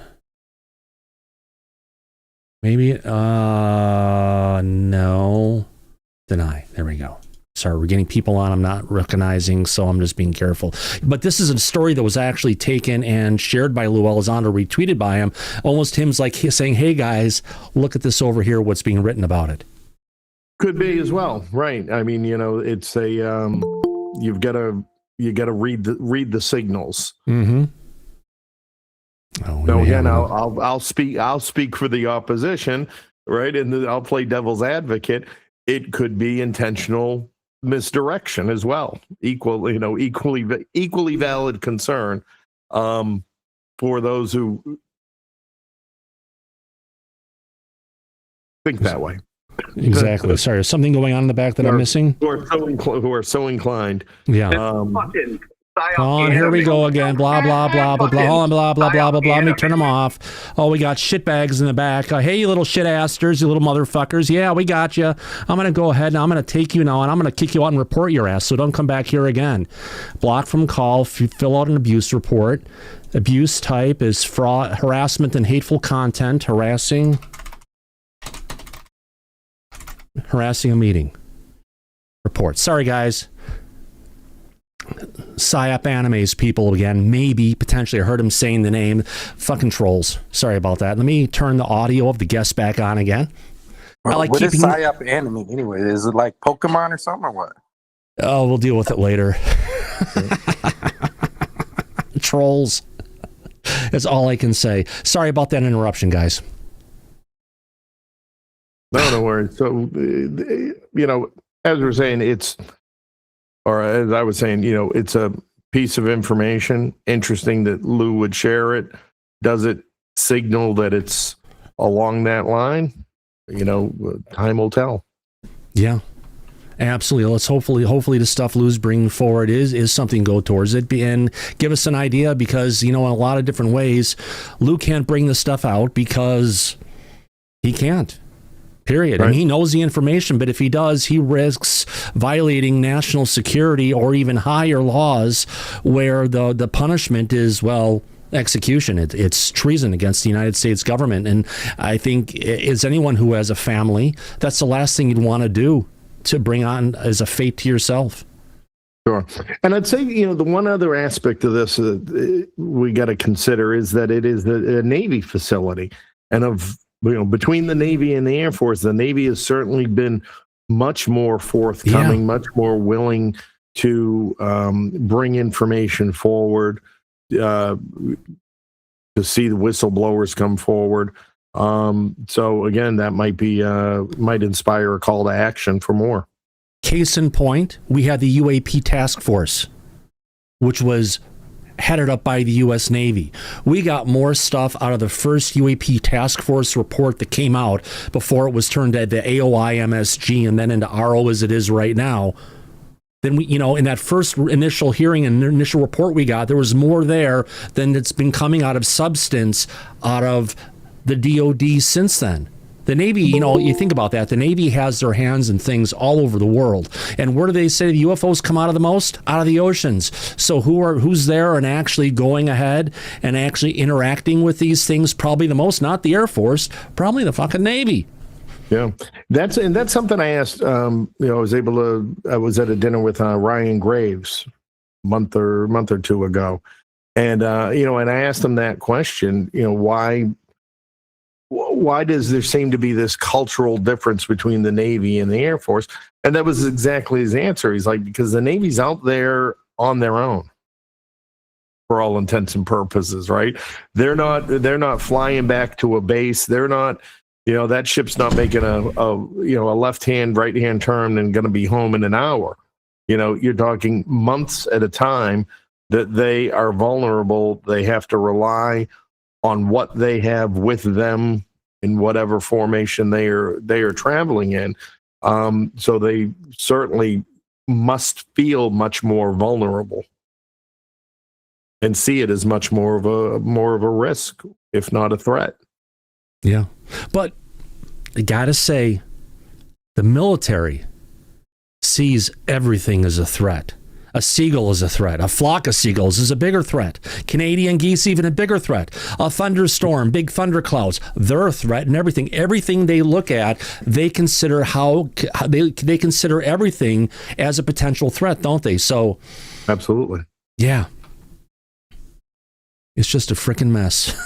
Maybe, no. Deny. There we go. Sorry, we're getting people on I'm not recognizing, so I'm just being careful. But this is a story that was actually taken and shared by Lou Elizondo, retweeted by him. Almost him's like saying, hey guys, look at this over here, what's being written about it. Could be as well, right? I mean, it's a you got to read the signals. Mm-hmm. So again, I'll speak for the opposition, right? And I'll play devil's advocate. It could be intentional misdirection as well. Equally valid concern for those who think that way. Exactly. Sorry, there's something going on in the back that I'm missing. Who are so inclined. Yeah. Here we go again. Blah, blah, blah, blah, blah. Hold on, blah, blah, blah, blah, blah. Let me turn them off. Oh, we got shitbags in the back. Hey, you little shit-asters, you little motherfuckers. Yeah, we got you. I'm going to go ahead and I'm going to take you now and I'm going to kick you out and report your ass, so don't come back here again. Block from call. Fill out an abuse report. Abuse type is fraud, harassment, and hateful content. Harassing a meeting. Report. Sorry, guys. PSYOP animes people again. Maybe, potentially. I heard him saying the name. Fucking trolls. Sorry about that. Let me turn the audio of the guest back on again. What is PSYOP anime anyway? Is it like Pokemon or something or what? Oh, we'll deal with it later. Trolls. That's all I can say. Sorry about that interruption, guys. No worries. So, as we're saying, as I was saying, it's a piece of information. Interesting that Lou would share it. Does it signal that it's along that line? Time will tell. Yeah, absolutely. Let's hopefully the stuff Lou's bringing forward is something to go towards it and give us an idea, because, in a lot of different ways, Lou can't bring the stuff out because he can't. Period. Right. I mean, he knows the information, but if he does, he risks violating national security or even higher laws where the punishment is, execution. It's treason against the United States government. And I think, as anyone who has a family, that's the last thing you'd want to do, to bring on as a fate to yourself. Sure. And I'd say, the one other aspect of this we got to consider is that it is a Navy facility. And between the Navy and the Air Force, the Navy has certainly been much more forthcoming, much more willing to bring information forward, to see the whistleblowers come forward. So again, that might inspire a call to action for more. Case in point, we had the UAP task force, which was headed up by the U.S. Navy. We got more stuff out of the first UAP task force report that came out before it was turned to the AOI MSG and then into RO as it is right now. Then we, in that first initial hearing and initial report we got, there was more there than it's been coming out of substance out of the DOD since then. The Navy, you think about that. The Navy has their hands in things all over the world. And where do they say the UFOs come out of the most? Out of the oceans. So who's there and actually going ahead and actually interacting with these things? Probably the most, not the Air Force, probably the fucking Navy. Yeah, that's something I asked. I was at a dinner with Ryan Graves a month or two ago, and and I asked him that question. Why does there seem to be this cultural difference between the Navy and the Air Force? And that was exactly his answer. He's like, because the Navy's out there on their own, for all intents and purposes, right? They're not flying back to a base. They're not. That ship's not making a left-hand, right-hand turn and going to be home in an hour. You're talking months at a time that they are vulnerable. They have to rely on what they have with them in whatever formation they are traveling in. So they certainly must feel much more vulnerable and see it as much more of a risk, if not a threat. Yeah. But I gotta say, the military sees everything as a threat. A seagull is a threat. A flock of seagulls is a bigger threat. Canadian geese, even a bigger threat. A thunderstorm, big thunderclouds, they're a threat, and everything. Everything they look at, they consider they consider everything as a potential threat, don't they? So, absolutely. Yeah. It's just a freaking mess.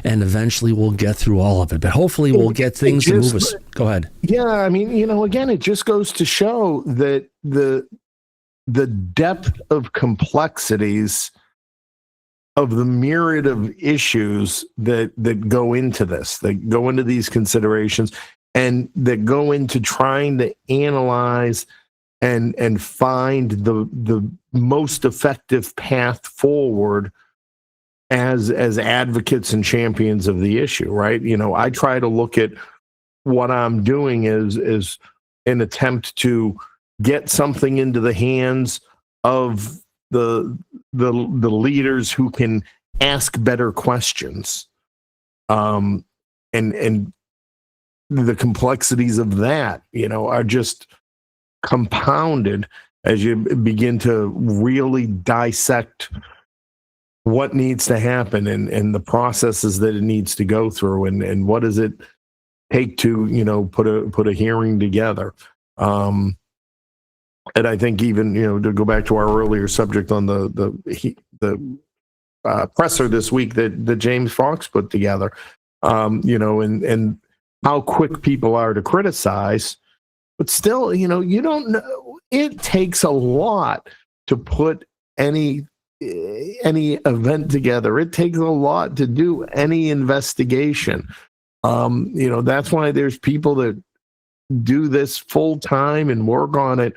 And eventually we'll get through all of it. But hopefully we'll get things to move us. Go ahead. Yeah, I mean, again, it just goes to show that the depth of complexities of the myriad of issues that go into this, that go into these considerations, and that go into trying to analyze and find the most effective path forward as advocates and champions of the issue, right? I try to look at what I'm doing is an attempt to get something into the hands of the leaders who can ask better questions, and the complexities of that, are just compounded as you begin to really dissect what needs to happen and the processes that it needs to go through, and what does it take to put a hearing together. And I think even to go back to our earlier subject on the presser this week that James Fox put together, and how quick people are to criticize, but still, you don't know. It takes a lot to put any event together. It takes a lot to do any investigation. That's why there's people that do this full time and work on it,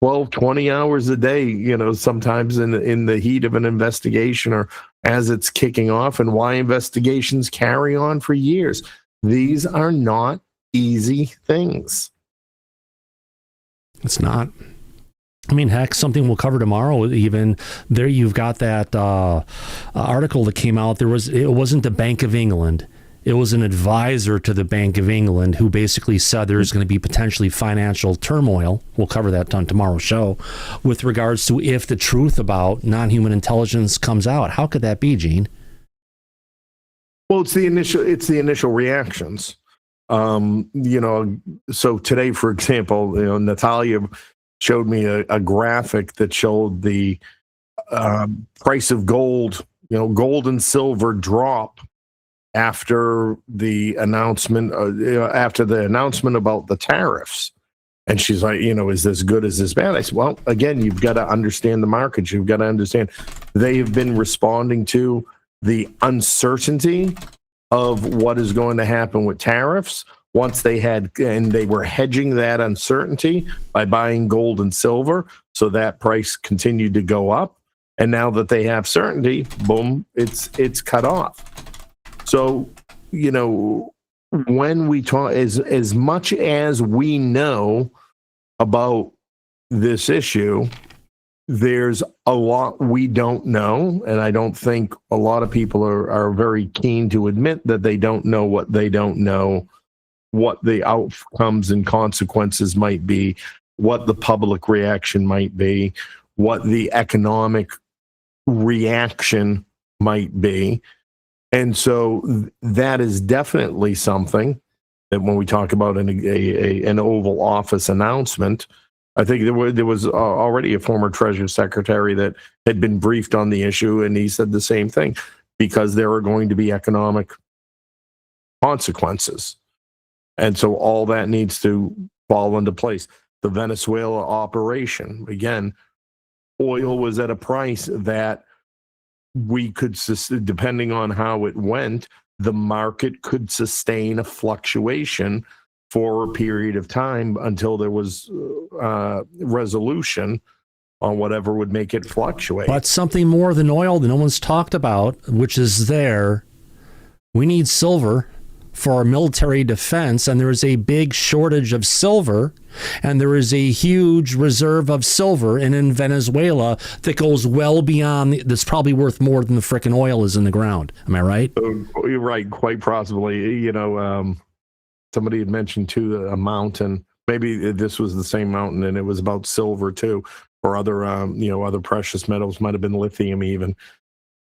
12, 20 hours a day, sometimes in the heat of an investigation or as it's kicking off, and why investigations carry on for years. These are not easy things. It's not. I mean, heck, something we'll cover tomorrow. Even there, you've got that article that came out. It wasn't the Bank of England. It was an advisor to the Bank of England who basically said there's going to be potentially financial turmoil. We'll cover that on tomorrow's show with regards to if the truth about non-human intelligence comes out. How could that be, Gene? Well, it's the initial reactions. So today, for example, Natalia showed me a graphic that showed the price of gold, gold and silver drop after the announcement about the tariffs. And she's like, is this good? Is this bad? I said, well, again, you've got to understand the markets. You've got to understand they have been responding to the uncertainty of what is going to happen with tariffs. Once they were hedging that uncertainty by buying gold and silver, so that price continued to go up. And now that they have certainty, boom, it's cut off. So, when we talk, as much as we know about this issue, there's a lot we don't know, and I don't think a lot of people are very keen to admit that they don't know what they don't know, what the outcomes and consequences might be, what the public reaction might be, what the economic reaction might be. And so that is definitely something that when we talk about an Oval Office announcement, I think there was already a former Treasury Secretary that had been briefed on the issue, and he said the same thing, because there are going to be economic consequences. And so all that needs to fall into place. The Venezuela operation, again, oil was at a price that we could, depending on how it went, the market could sustain a fluctuation for a period of time until there was resolution on whatever would make it fluctuate. But something more than oil that no one's talked about, which is there, we need silver for our military defense, and there is a big shortage of silver, and there is a huge reserve of silver in Venezuela that goes well beyond, that's probably worth more than the frickin' oil is in the ground. Am I right? You're right, quite possibly. You know, somebody had mentioned too a mountain. Maybe this was the same mountain, and it was about silver too, or other other precious metals. Might have been lithium even.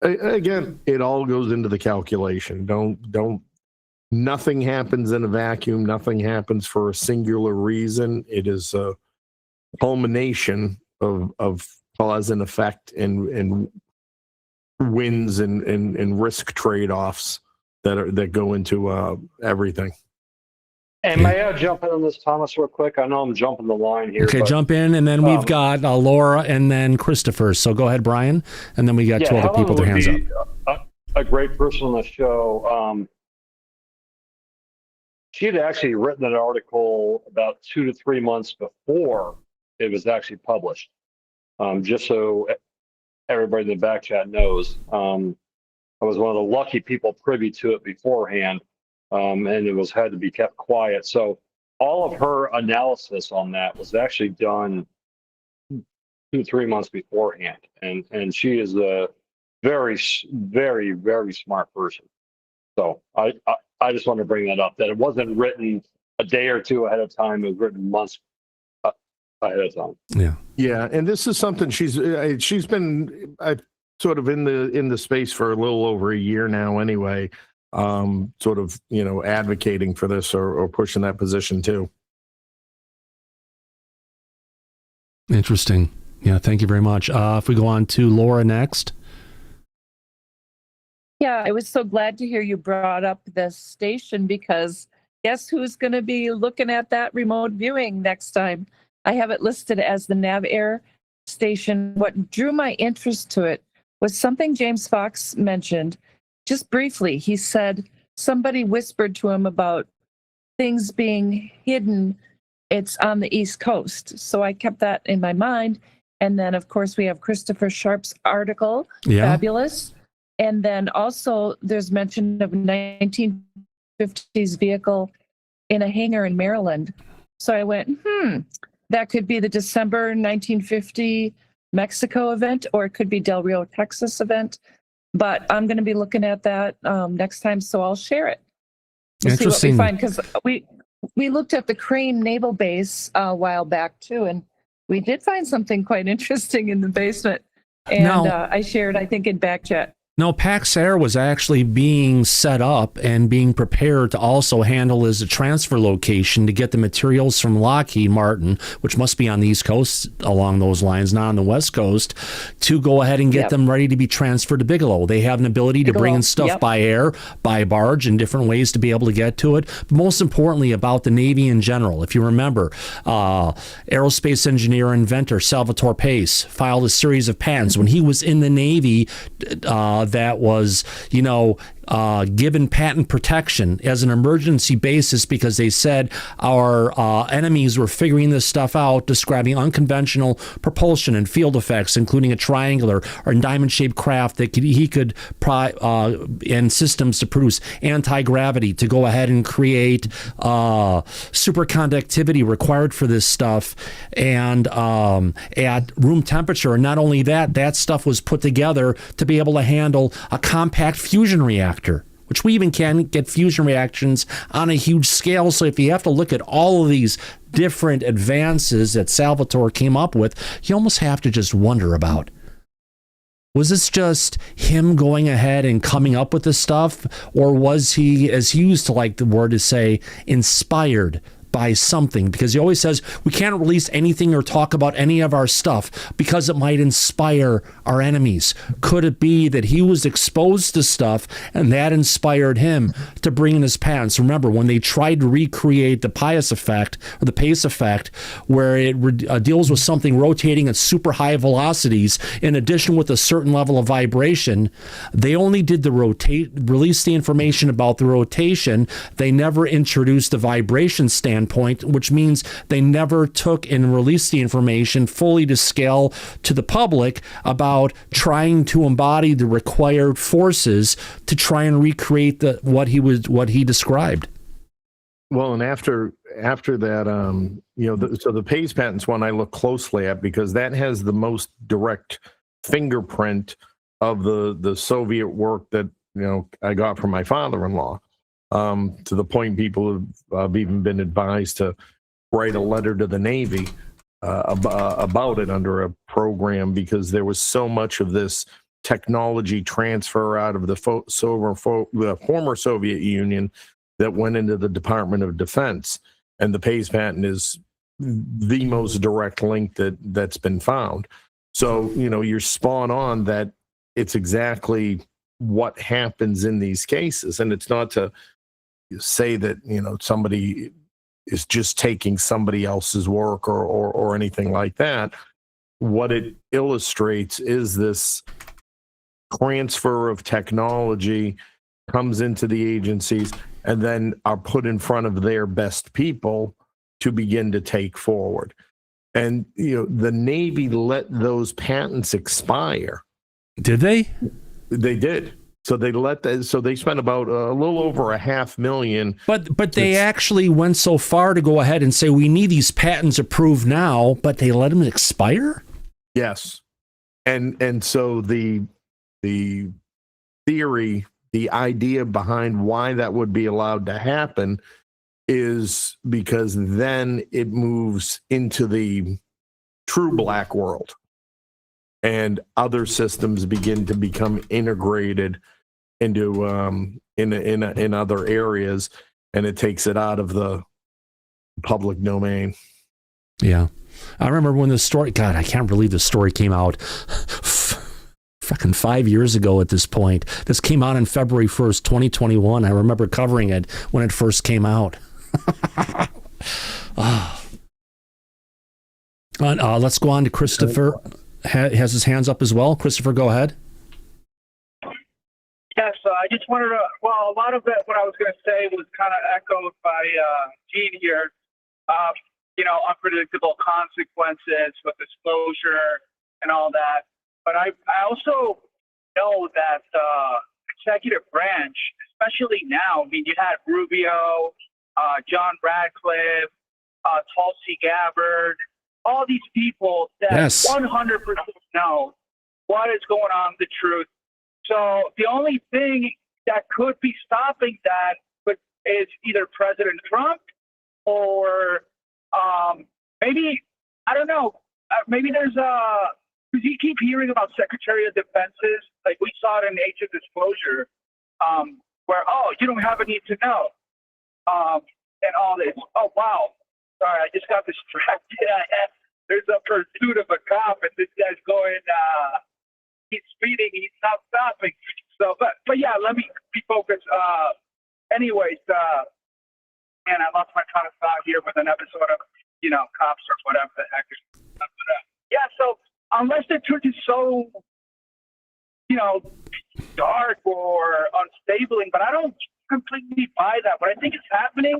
Again, it all goes into the calculation. Don't. Nothing happens in a vacuum. Nothing happens for a singular reason. It is a culmination of cause and effect and wins and risk trade-offs that go into everything. And may I jump in on this, Thomas, real quick? I know I'm jumping the line here. Okay, jump in, and then we've got Laura and then Christopher. So go ahead, Brian, and then we got two other people with their hands up. A great person on the show. She had actually written an article about 2 to 3 months before it was actually published. Just so everybody in the back chat knows, I was one of the lucky people privy to it beforehand, and it had to be kept quiet. So all of her analysis on that was actually done 2 to 3 months beforehand, and she is a very, very, very smart person. So I just want to bring that up, that it wasn't written a day or two ahead of time. It was written months ahead of time. Yeah. And this is something she's been sort of in the space for a little over a year now anyway, sort of, advocating for this or pushing that position too. Interesting. Yeah. Thank you very much. If we go on to Laura next. Yeah, I was so glad to hear you brought up this station, because guess who's going to be looking at that remote viewing next time? I have it listed as the NavAir station. What drew my interest to it was something James Fox mentioned just briefly. He said somebody whispered to him about things being hidden. It's on the East Coast. So I kept that in my mind. And then, of course, we have Christopher Sharp's article. Yeah. Fabulous. And then also there's mention of a 1950s vehicle in a hangar in Maryland. So I went, that could be the December 1950 Mexico event, or it could be Del Rio, Texas event. But I'm going to be looking at that next time, so I'll share it. We'll see what we find, because we looked at the Crane Naval Base a while back too, and we did find something quite interesting in the basement. And I shared, I think, in Backchat. No, Pax Air was actually being set up and being prepared to also handle as a transfer location to get the materials from Lockheed Martin, which must be on the East Coast along those lines, not on the West Coast, to go ahead and get them ready to be transferred to Bigelow. They have an ability to bring in stuff by air, by barge, and different ways to be able to get to it. But most importantly, about the Navy in general. If you remember, aerospace engineer and inventor Salvatore Pace filed a series of patents when he was in the Navy that was, given patent protection as an emergency basis because they said our enemies were figuring this stuff out, describing unconventional propulsion and field effects, including a triangular or diamond-shaped craft that he could and systems to produce anti-gravity to go ahead and create superconductivity required for this stuff and at room temperature. And not only that, that stuff was put together to be able to handle a compact fusion reactor, which we even can get fusion reactions on a huge scale. So if you have to look at all of these different advances that Salvatore came up with, you almost have to just wonder about, was this just him going ahead and coming up with this stuff? Or was he, as he used to like the word to say, inspired by something? Because he always says we can't release anything or talk about any of our stuff because it might inspire our enemies. Could it be that he was exposed to stuff and that inspired him to bring in his patents? Remember, when they tried to recreate the Pius effect or the Pace effect, where it deals with something rotating at super high velocities in addition with a certain level of vibration, they only did the release the information about the rotation. They never introduced the vibration standpoint, which means they never took and released the information fully to scale to the public about trying to embody the required forces to try and recreate what he described. Well, and after that, so the Pace patents one I look closely at because that has the most direct fingerprint of the Soviet work that I got from my father-in-law. To the point people have even been advised to write a letter to the Navy about it under a program, because there was so much of this technology transfer out of the former Soviet Union that went into the Department of Defense. And the Pace patent is the most direct link that's been found. So, you're spot on that it's exactly what happens in these cases. And it's not to say that somebody is just taking somebody else's work or anything like that. What it illustrates is this transfer of technology comes into the agencies and then are put in front of their best people to begin to take forward. And the Navy let those patents expire. Did they? They did. So they they spent about a little over $500,000. But they actually went so far to go ahead and say we need these patents approved now, but they let them expire? Yes. And so the theory, the idea behind why that would be allowed to happen is because then it moves into the true black world. And other systems begin to become integrated into in other areas, and it takes it out of the public domain. Yeah, I remember when the story. God, I can't believe the story came out. Fucking 5 years ago at this point. This came out on February 1st, 2021. I remember covering it when it first came out. Let's go on to Christopher. Has his hands up as well. Christopher, go ahead. Yes, I just wanted to, a lot of it, what I was going to say was kind of echoed by Gene here. Unpredictable consequences with disclosure and all that. But I also know that executive branch, especially now, you had Rubio, John Radcliffe, Tulsi Gabbard, all these people that 100% know what is going on, the truth. So the only thing that could be stopping that is either President Trump or maybe, I don't know, maybe there's because you keep hearing about Secretary of Defenses, like we saw it in Age of Disclosure, where, you don't have a need to know, and all this. Oh, wow. Sorry, I just got distracted. There's a pursuit of a cop, and this guy's going, he's speeding, he's not stopping. So, but yeah, let me be focused. Anyways, and I lost my train of thought here with an episode of, cops or whatever the heck. Yeah, so unless the truth is so, dark or unstabling, but I don't completely buy that. What I think is happening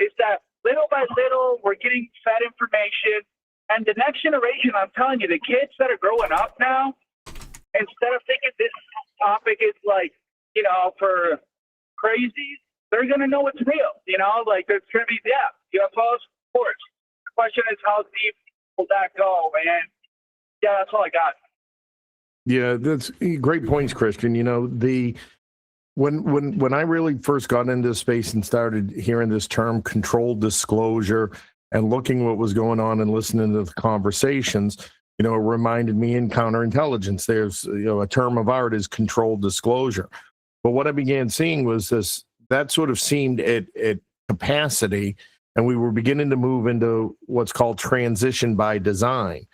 is that little by little, we're getting fed information. And the next generation, I'm telling you, the kids that are growing up now, instead of thinking this topic is like, you know, for crazies, they're going to know it's real. You know, like there's going to be, UFOs, of course. The question is, how deep will that go? And yeah, that's all I got. Yeah, that's great points, Christian. You know, when I really first got into space and started hearing this term controlled disclosure and looking what was going on and listening to the conversations, you know, it reminded me in counterintelligence, there's, you know, a term of art is controlled disclosure. But what I began seeing was this, that sort of seemed at capacity, and we were beginning to move into what's called transition by design.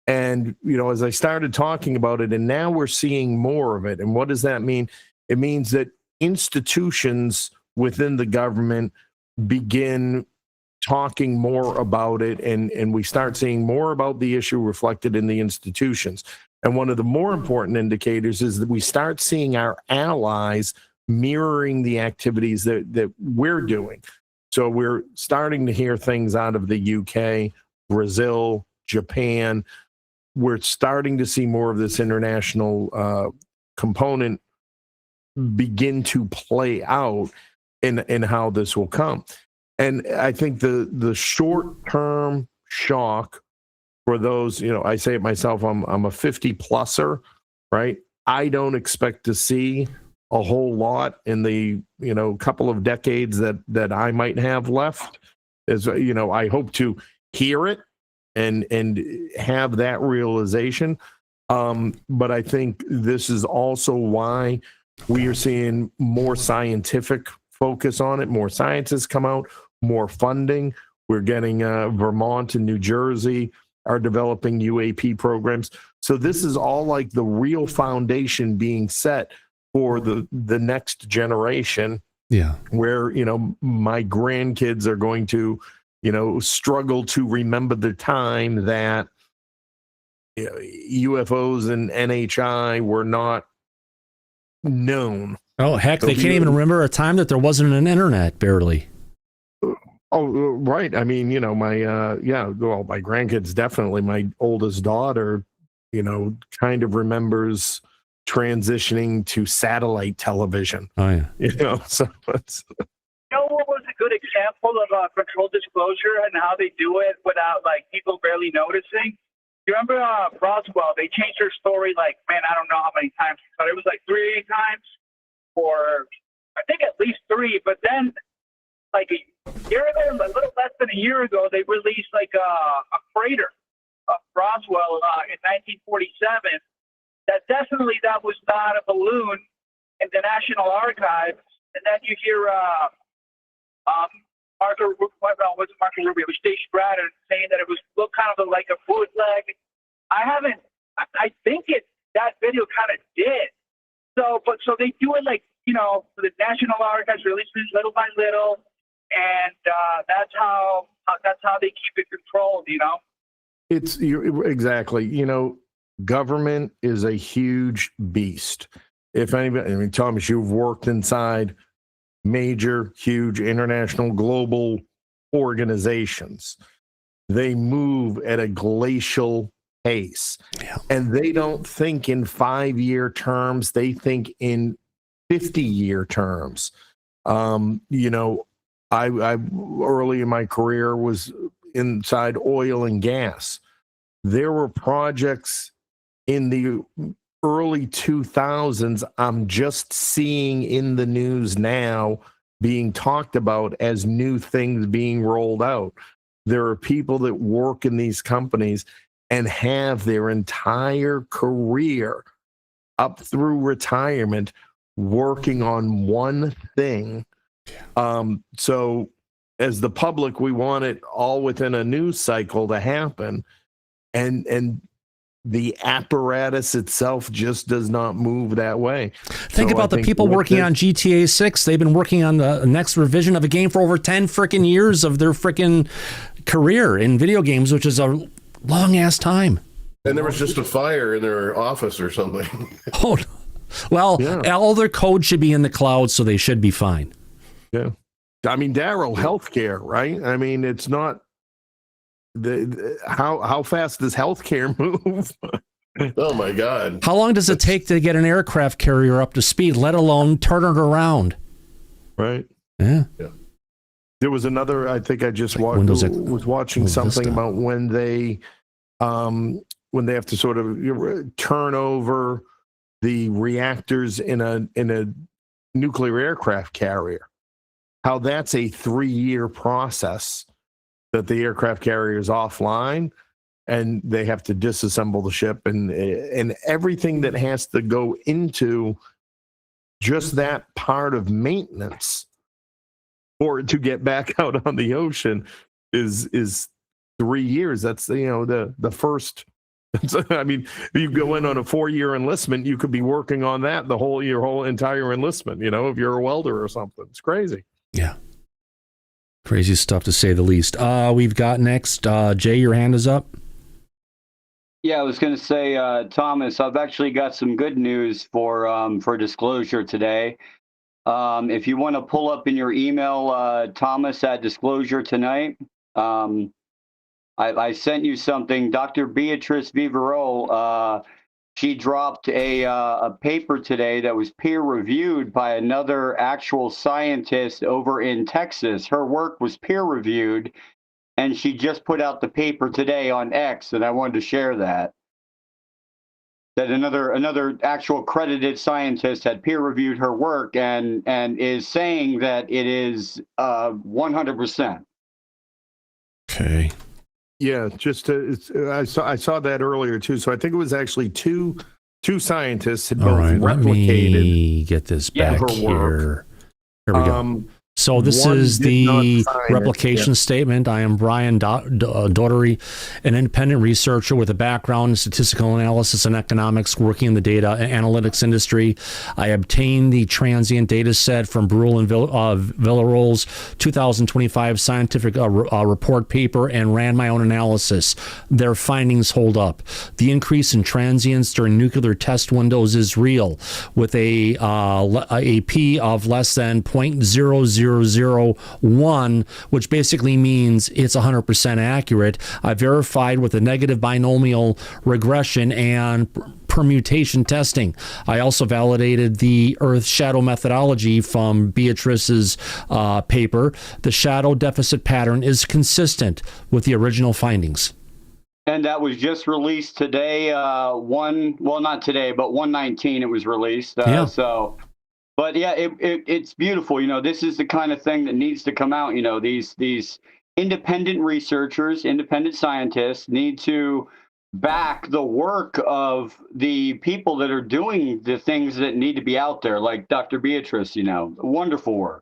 And, you know, as I started talking about it, and now we're seeing more of it. And what does that mean? It means that institutions within the government begin talking more about it, and we start seeing more about the issue reflected in the institutions. And one of the more important indicators is that we start seeing our allies mirroring the activities that we're doing. So we're starting to hear things out of the UK, Brazil, Japan. We're starting to see more of this international component begin to play out in how this will come. And I think the short-term shock for those, you know, I say it myself, I'm a 50-pluser, right? I don't expect to see a whole lot in the, you know, couple of decades that I might have left. As you know, I hope to hear it and have that realization. But I think this is also why we are seeing more scientific focus on it, more scientists come out, more funding. We're getting Vermont and New Jersey are developing UAP programs. So this is all like the real foundation being set for the next generation. Yeah. Where, you know, my grandkids are going to, you know, struggle to remember the time that, you know, UFOs and NHI were not known. Oh, heck, they can't even remember a time that there wasn't an internet, barely. Oh, right. I mean, you know, my my grandkids, definitely. My oldest daughter, you know, kind of remembers transitioning to satellite television. Oh, yeah. You know, so it's... You know what was a good example of controlled disclosure and how they do it without, like, people barely noticing? You remember Roswell? They changed their story, like, man, I don't know how many times, but it was like 3 times, or I think at least 3. But then, like a year ago, a little less than a year ago, they released like a crater of Roswell in 1947. That definitely that was not a balloon in the National Archives. And then you hear Marco Rubio, it was Dave Stratton saying that it was looked kind of like a bootleg. I think that video kind of did. So they do it like, you know, the National Archives releases little by little, and that's how they keep it controlled, you know? Exactly. You know, government is a huge beast. If anybody, I mean, Thomas, you've worked inside major, huge international global organizations. They move at a glacial pace. Yeah. And they don't think in 5-year terms, they think in 50-year terms. You know, I early in my career was inside oil and gas. There were projects in the early 2000s I'm just seeing in the news now being talked about as new things being rolled out. There are people that work in these companies and have their entire career up through retirement working on one thing. So as the public, we want it all within a news cycle to happen. And the apparatus itself just does not move that way. Think about the people working on GTA 6. They've been working on the next revision of a game for over 10 freaking years of their freaking career in video games, which is a long ass time. And there was just a fire in their office or something. Oh, Well, all their code should be in the cloud, so they should be fine. Yeah. I mean, Daryl, healthcare, right? I mean, it's not how fast does healthcare move? Oh my God. How long does it take to get an aircraft carrier up to speed, let alone turn it around? Right. Yeah. There was another, I think I just was watching something about when they have to sort of turn over the reactors in a nuclear aircraft carrier. How that's a 3-year process that the aircraft carrier is offline and they have to disassemble the ship and everything that has to go into just that part of maintenance for it to get back out on the ocean is 3 years. That's the first. I mean, you go in on a 4-year enlistment, you could be working on that your whole entire enlistment. If you're a welder or something, it's crazy. Yeah. Crazy stuff to say the least. We've got next, Jay, your hand is up. Yeah, I was going to say, Thomas, I've actually got some good news for disclosure today. If you want to pull up in your email, Thomas at Disclosure tonight, I sent you something. Dr. Beatrice Viverol, she dropped a paper today that was peer-reviewed by another actual scientist over in Texas. Her work was peer-reviewed, and she just put out the paper today on X, and I wanted to share that. That another actual credited scientist had peer-reviewed her work and is saying that it is 100%. Okay. Yeah, I saw that earlier too. So I think it was actually two scientists had both replicated. Let me get this back here. Here we go. So this is the replication statement. I am Brian Daugherty, an independent researcher with a background in statistical analysis and economics, working in the data analytics industry. I obtained the transient data set from Brule and Villarol's 2025 scientific report paper and ran my own analysis. Their findings hold up. The increase in transients during nuclear test windows is real, with a P of less than 0.001, which basically means it's 100% accurate. I verified with a negative binomial regression and permutation testing. I also validated the Earth shadow methodology from Beatrice's paper. The shadow deficit pattern is consistent with the original findings. And that was just released today. Not today, but 1/19 it was released. But yeah, it's beautiful. This is the kind of thing that needs to come out. These independent researchers, independent scientists need to back the work of the people that are doing the things that need to be out there, like Dr. Beatrice, wonderful work.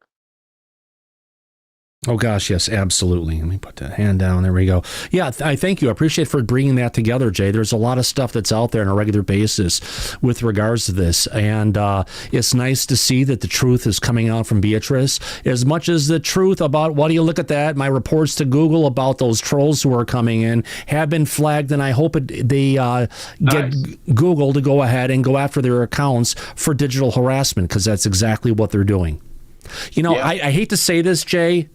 Oh, gosh, yes, absolutely. Let me put that hand down. There we go. Yeah, I thank you. I appreciate for bringing that together, Jay. There's a lot of stuff that's out there on a regular basis with regards to this. And it's nice to see that the truth is coming out from Beatrice, as much as the truth about, what do you look at that? My reports to Google about those trolls who are coming in have been flagged, and I hope they get Google to go ahead and go after their accounts for digital harassment, because that's exactly what they're doing. I hate to say this, Jay.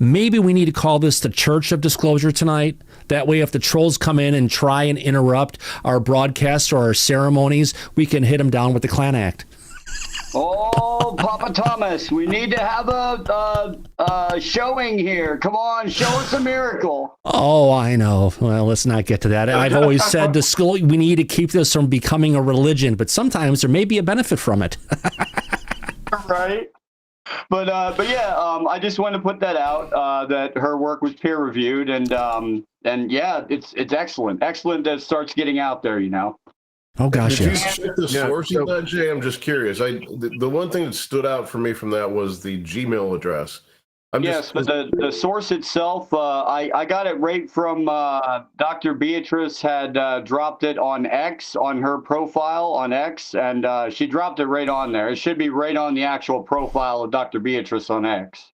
Maybe we need to call this the Church of Disclosure tonight. That way, if the trolls come in and try and interrupt our broadcasts or our ceremonies, we can hit them down with the Clan Act. Oh, Papa Thomas, we need to have a showing here. Come on, show us a miracle. Oh, I know. Well, let's not get to that. I've always said we need to keep this from becoming a religion, but sometimes there may be a benefit from it. Right. But yeah, I just wanted to put that out, that her work was peer reviewed, and yeah, it's excellent that it starts getting out there. Oh gosh, Did yes. you check the source of that, Jay? I'm just curious. The one thing that stood out for me from that was the Gmail address. But the source itself, I got it right from Dr. Beatrice had dropped it on X, on her profile on X, and she dropped it right on there. It should be right on the actual profile of Dr. Beatrice on X.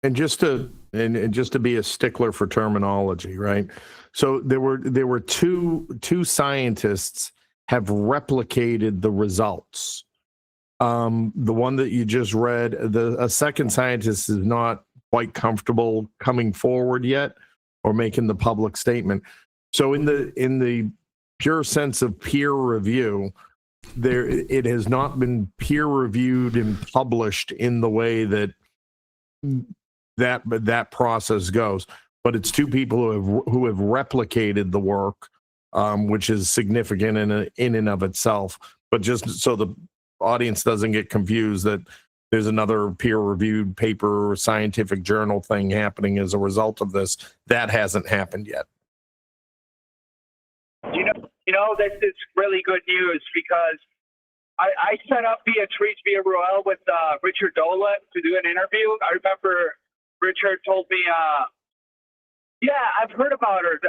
And just to be a stickler for terminology, right? So there were two scientists have replicated the results. The one that you just read, a second scientist is not quite comfortable coming forward yet or making the public statement. So in the pure sense of peer review, it has not been peer reviewed and published in the way that process goes. But it's two people who have replicated the work, which is significant in and of itself. But just so the audience doesn't get confused that there's another peer-reviewed paper or scientific journal thing happening as a result of this, that hasn't happened yet. You know, this is really good news because I set up Beatrice Villarroel with Richard Dolan to do an interview. I remember Richard told me, yeah, I've heard about her.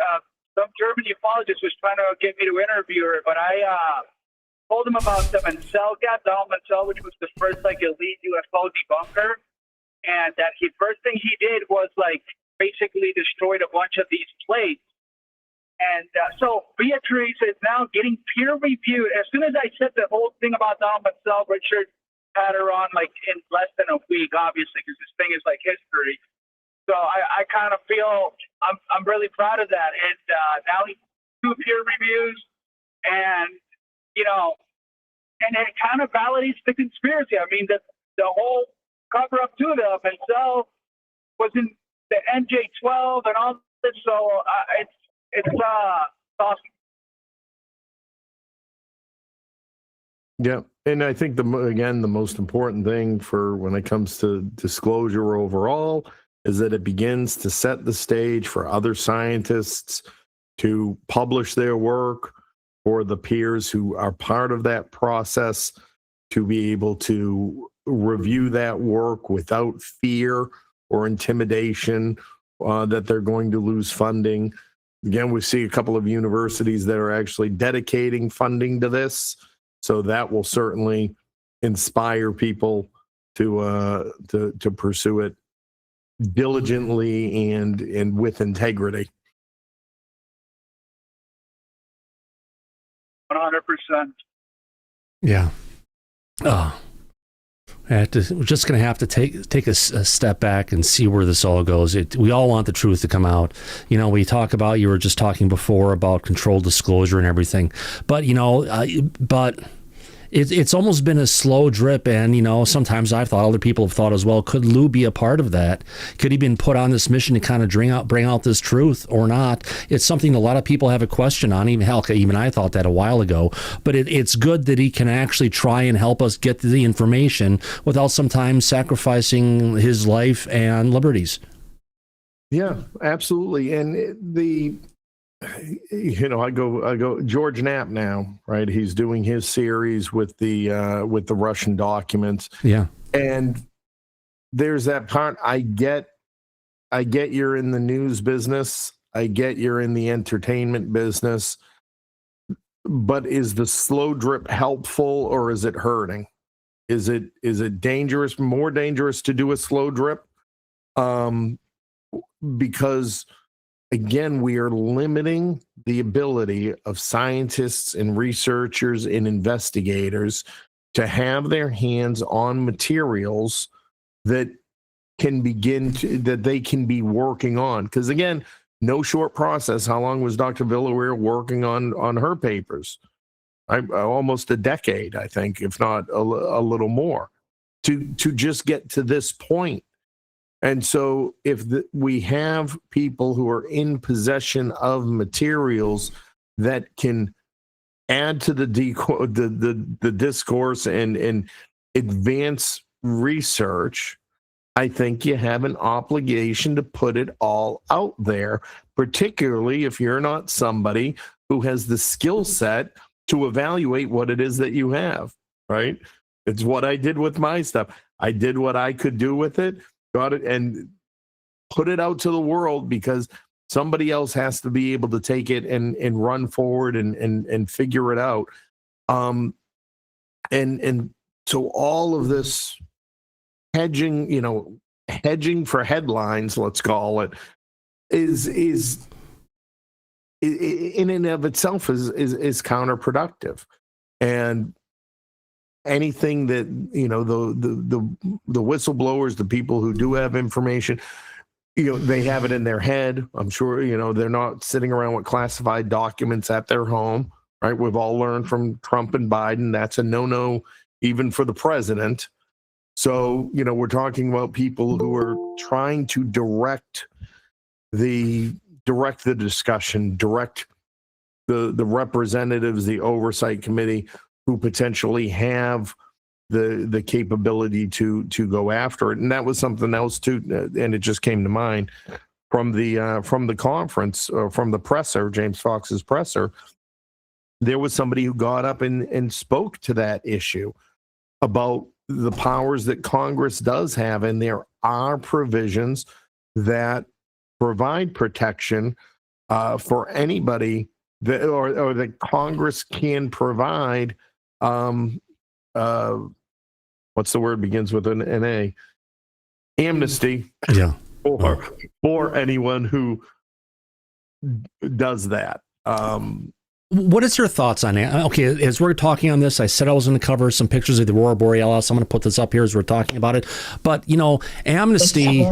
Some German ufologist was trying to get me to interview her, but I told him about the Mansell guy, Donald Mansell, which was the first elite UFO debunker, and that first thing he did was basically destroyed a bunch of these plates. And so Beatrice is now getting peer reviewed. As soon as I said the whole thing about Donald Mansell, Richard had her on in less than a week, obviously, because this thing is history. So I kind of feel I'm really proud of that. And now he's 2 peer reviews, and and it kind of validates the conspiracy. I mean, the whole cover up to them, Mansell was in the NJ-12 and all this. So it's awesome. Yeah, and I think the most important thing for when it comes to disclosure overall is that it begins to set the stage for other scientists to publish their work, for the peers who are part of that process to be able to review that work without fear or intimidation that they're going to lose funding. Again, we see a couple of universities that are actually dedicating funding to this, so that will certainly inspire people to pursue it diligently and with integrity. 100%. Yeah. We're just going to have to take a step back and see where this all goes. We all want the truth to come out. We talk about, you were just talking before about controlled disclosure and everything, but it's almost been a slow drip. And, sometimes I've thought, other people have thought as well, could Lou be a part of that? Could he been put on this mission to kind of bring out this truth or not? It's something a lot of people have a question on. Even I thought that a while ago, but it's good that he can actually try and help us get the information without sometimes sacrificing his life and liberties. Yeah, absolutely. And I go George Knapp now, right? He's doing his series with the Russian documents. Yeah. And there's that part. I get you're in the news business. I get you're in the entertainment business. But is the slow drip helpful or is it hurting? Is it dangerous, more dangerous to do a slow drip? Because again, we are limiting the ability of scientists and researchers and investigators to have their hands on materials that they can be working on. Because again, no short process. How long was Dr. Villarroel working on her papers? Almost a decade, I think, if not a little more, to just get to this point. And so if we have people who are in possession of materials that can add to the discourse and advance research, I think you have an obligation to put it all out there, particularly if you're not somebody who has the skill set to evaluate what it is that you have, right? It's what I did with my stuff. I did what I could do with it. Got it and put it out to the world because somebody else has to be able to take it and run forward and figure it out. And so all of this hedging for headlines, let's call it, is in and of itself is counterproductive. And anything that, the whistleblowers, the people who do have information, they have it in their head. I'm sure, they're not sitting around with classified documents at their home, right? We've all learned from Trump and Biden, that's a no-no even for the president. So, we're talking about people who are trying to direct the discussion, direct the representatives, the oversight committee, who potentially have the capability to go after it. And that was something else too, and it just came to mind from the conference, from the presser, James Fox's presser. There was somebody who got up and spoke to that issue about the powers that Congress does have, and there are provisions that provide protection for anybody that or that Congress can provide. What's the word begins with an A? Amnesty. Yeah. For anyone who does that. What is your thoughts on it? Okay, as we're talking on this, I said I was going to cover some pictures of the Aurora Borealis. I'm going to put this up here as we're talking about it. But, amnesty.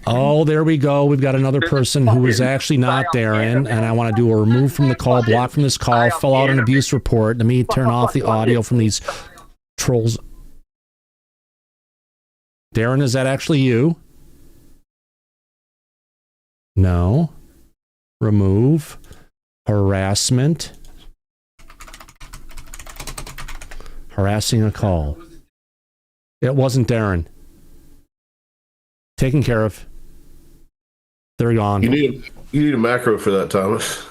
Oh, there we go. We've got another person who is actually not Darren, and I want to do a remove from the call, block from this call, fill out an abuse report. Let me turn off the audio from these trolls. Darren, is that actually you? No. Remove. Harassment. Harassing a call. It wasn't Darren. Taken care of. They're gone. You need a macro for that, Thomas.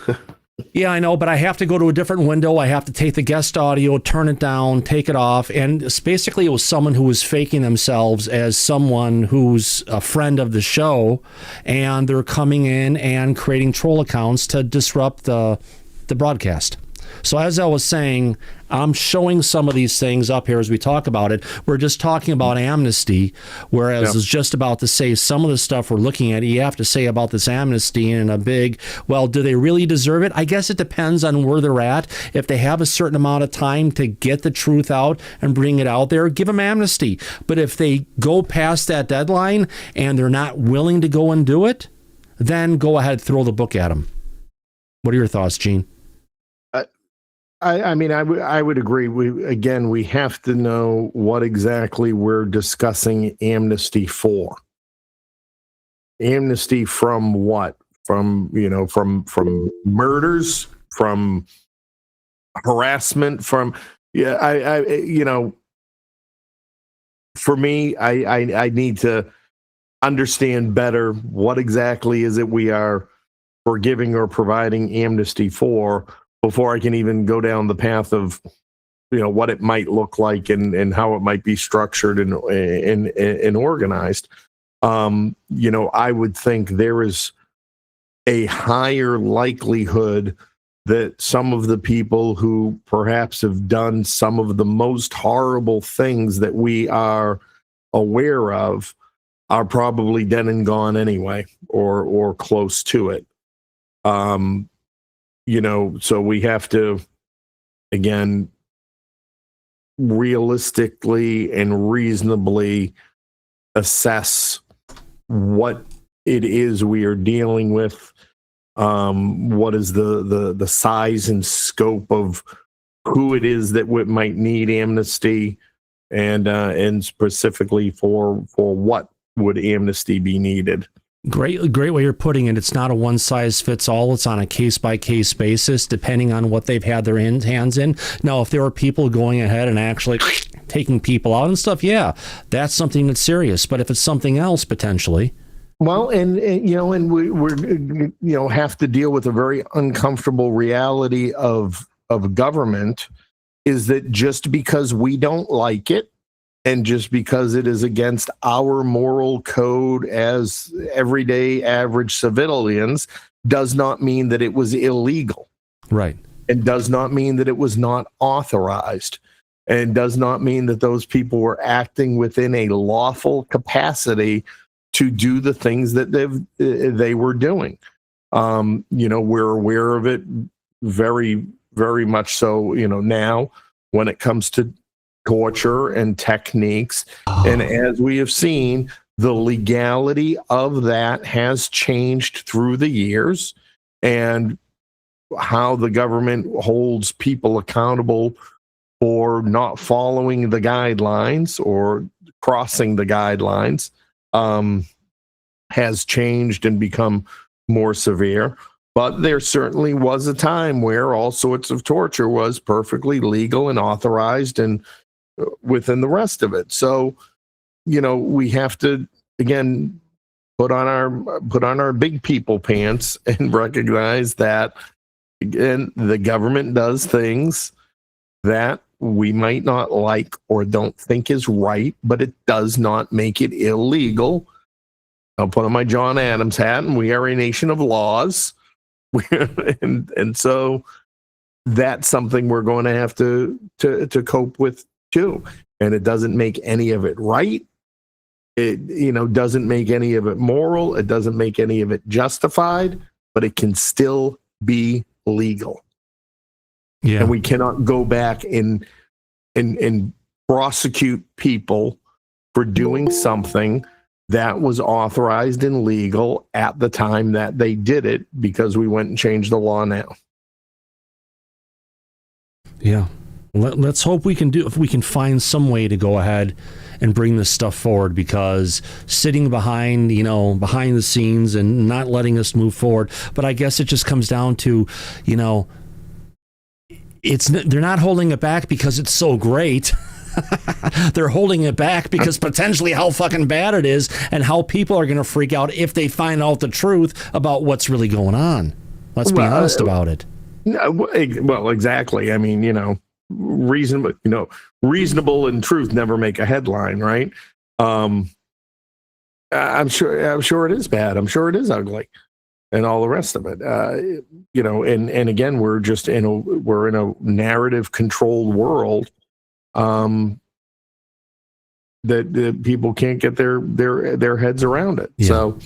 Yeah, I know, but I have to go to a different window. I have to take the guest audio, turn it down, take it off. And basically, it was someone who was faking themselves as someone who's a friend of the show. And they're coming in and creating troll accounts to disrupt the broadcast. So as I was saying, I'm showing some of these things up here as we talk about it. We're just talking about amnesty, whereas I was just about to say some of the stuff we're looking at, you have to say about this amnesty in a big, well, do they really deserve it? I guess it depends on where they're at. If they have a certain amount of time to get the truth out and bring it out there, give them amnesty. But if they go past that deadline and they're not willing to go and do it, then go ahead, throw the book at them. What are your thoughts, Gene? I mean, I would agree. We have to know what exactly we're discussing amnesty for. Amnesty from what? From murders, from harassment, from for me, I need to understand better what exactly is it we are forgiving or providing amnesty for, before I can even go down the path of, what it might look like and how it might be structured and organized. I would think there is a higher likelihood that some of the people who perhaps have done some of the most horrible things that we are aware of are probably dead and gone anyway, or close to it. So we have to, again, realistically and reasonably assess what it is we are dealing with. What is the size and scope of who it is that might need amnesty, and specifically for what would amnesty be needed. Great way you're putting it. It's not a one size fits all. It's on a case by case basis, depending on what they've had their hands in. Now, if there are people going ahead and actually taking people out and stuff, yeah, that's something that's serious. But if it's something else, potentially. Well, and we're have to deal with a very uncomfortable reality of government, is that just because we don't like it, and just because it is against our moral code as everyday average civilians, does not mean that it was illegal. Right. And does not mean that it was not authorized. And does not mean that those people were acting within a lawful capacity to do the things that they were doing. We're aware of it very, very much so, now when it comes to torture and techniques. And as we have seen, the legality of that has changed through the years, and how the government holds people accountable for not following the guidelines or crossing the guidelines has changed and become more severe. But there certainly was a time where all sorts of torture was perfectly legal and authorized and within the rest of it. So, we have to, again, put on our big people pants and recognize that, again, the government does things that we might not like or don't think is right, but it does not make it illegal. I'll put on my John Adams hat, and we are a nation of laws. and so that's something we're going to have to cope with too. And it doesn't make any of it right. It doesn't make any of it moral. It doesn't make any of it justified, but it can still be legal. Yeah. And we cannot go back and prosecute people for doing something that was authorized and legal at the time that they did it, because we went and changed the law now. Yeah. Let's hope if we can find some way to go ahead and bring this stuff forward, because sitting behind the scenes and not letting us move forward. But I guess it just comes down to, they're not holding it back because it's so great. They're holding it back because potentially how fucking bad it is, and how people are going to freak out if they find out the truth about what's really going on. Let's be honest about it. Well, exactly. I mean, reasonable and truth never make a headline, right? I'm sure it is bad. I'm sure it is ugly, and all the rest of it. And again, we're in a narrative controlled world that people can't get their heads around it. Yeah. So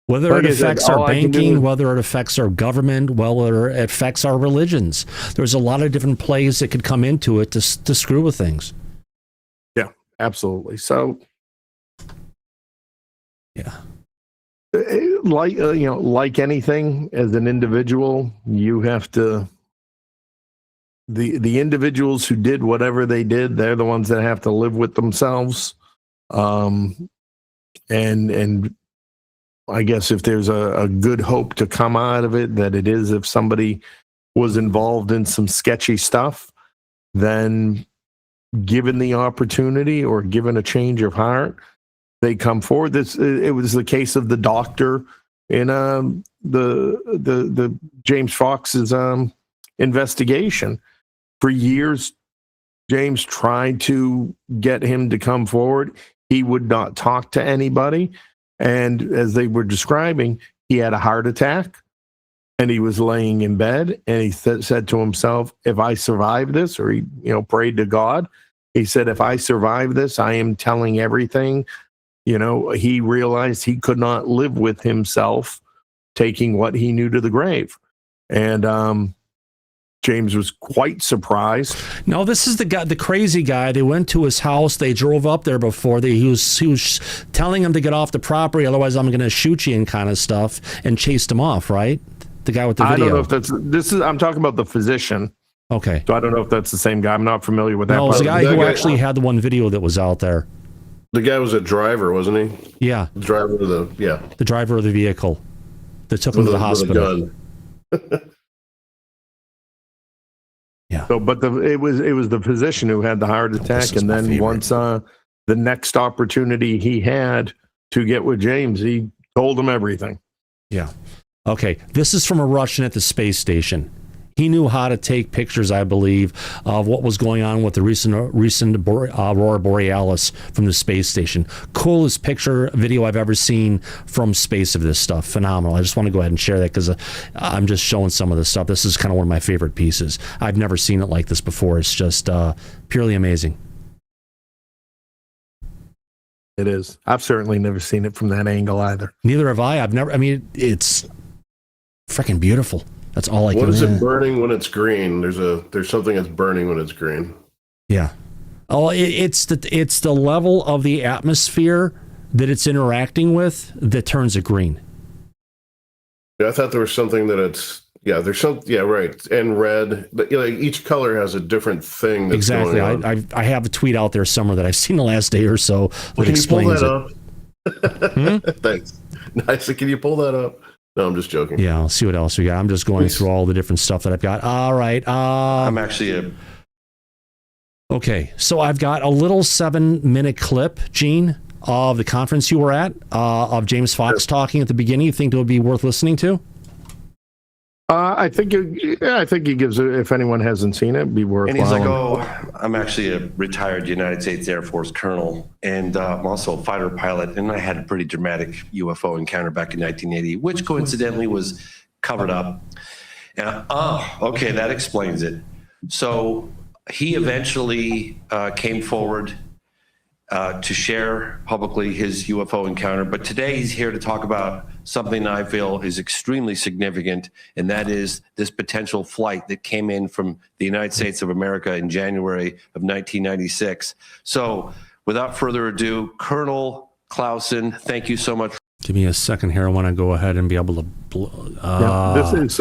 whether it affects our banking, whether it affects our government, whether it affects our religions, there's a lot of different plays that could come into it to screw with things. Yeah, absolutely. So, yeah, like anything, as an individual, you have to. The individuals who did whatever they did, they're the ones that have to live with themselves. And I guess if there's a good hope to come out of it, that it is if somebody was involved in some sketchy stuff, then given the opportunity or given a change of heart, they come forward. It was the case of the doctor in the James Fox's investigation. For years, James tried to get him to come forward. He would not talk to anybody. And as they were describing, he had a heart attack and he was laying in bed, and he said to himself, if I survive this, or he prayed to God, he said, if I survive this, I am telling everything. He realized he could not live with himself taking what he knew to the grave. And James was quite surprised. No, this is the crazy guy. They went to his house. They drove up there before. He was telling him to get off the property, otherwise I'm going to shoot you and kind of stuff, and chased him off, right? The guy with the video. I don't know if I'm talking about the physician. Okay. So I don't know if that's the same guy. I'm not familiar with that. No, it was the guy who actually had the one video that was out there. The guy was a driver, wasn't he? Yeah. The driver of the driver of the vehicle that took him to the hospital. Yeah. So, but it was the physician who had the heart attack, and then once the next opportunity he had to get with James, he told him everything. Yeah. Okay. This is from a Russian at the space station. He knew how to take pictures, I believe, of what was going on with the recent aurora borealis from the space station. Coolest video I've ever seen from space of this stuff. Phenomenal. I just want to go ahead and share that because I'm just showing some of this stuff. This is kind of one of my favorite pieces. I've never seen it like this before. It's just purely amazing. It is. I've certainly never seen it from that angle either. Neither have I. It's freaking beautiful. That's all I can. What is it burning when it's green? There's something that's burning when it's green. Yeah. Oh, it's the level of the atmosphere that it's interacting with that turns it green. Yeah, I thought there was something that it's. Yeah, there's some. Yeah, right. And red, but you know, each color has a different thing. That's Exactly. Going on. I have a tweet out there somewhere that I've seen the last day or so that explains it. Thanks. Nice. Can you pull that up? No, I'm just joking. Yeah, I'll see what else we got. I'm just going through all the different stuff that I've got. All right. I'm actually Okay, so I've got a little 7-minute clip, Gene, of the conference you were at, of James Fox talking at the beginning. You think it would be worth listening to? I think he gives it, if anyone hasn't seen it, it'd be worthwhile. And he's like, oh, I'm actually a retired United States Air Force colonel, and I'm also a fighter pilot, and I had a pretty dramatic UFO encounter back in 1980, which coincidentally was covered up. And, okay, that explains it. So he eventually came forward to share publicly his UFO encounter, but today he's here to talk about something I feel is extremely significant, and that is this potential flight that came in from the United States of America in January of 1996. So without further ado, Colonel Clausen, thank you so much. Give me a second here. I want to go ahead and be able to...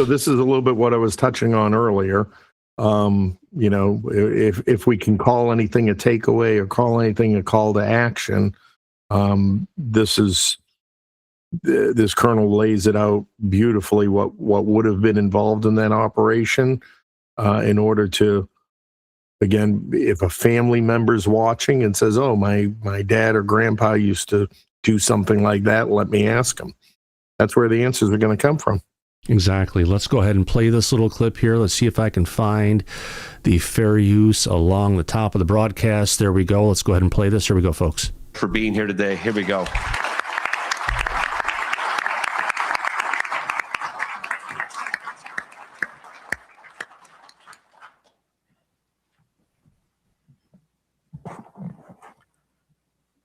This is a little bit what I was touching on earlier. You know, if we can call anything a takeaway or call anything a call to action, this colonel lays it out beautifully what would have been involved in that operation in order to, again, if a family member's watching and says, oh, my dad or grandpa used to do something like that, let me ask him. That's where the answers are going to come from. Exactly. Let's go ahead and play this little clip here. Let's see if I can find the fair use along the top of the broadcast. There we go. Let's go ahead and play this. Here we go, folks. For being here today. Here we go.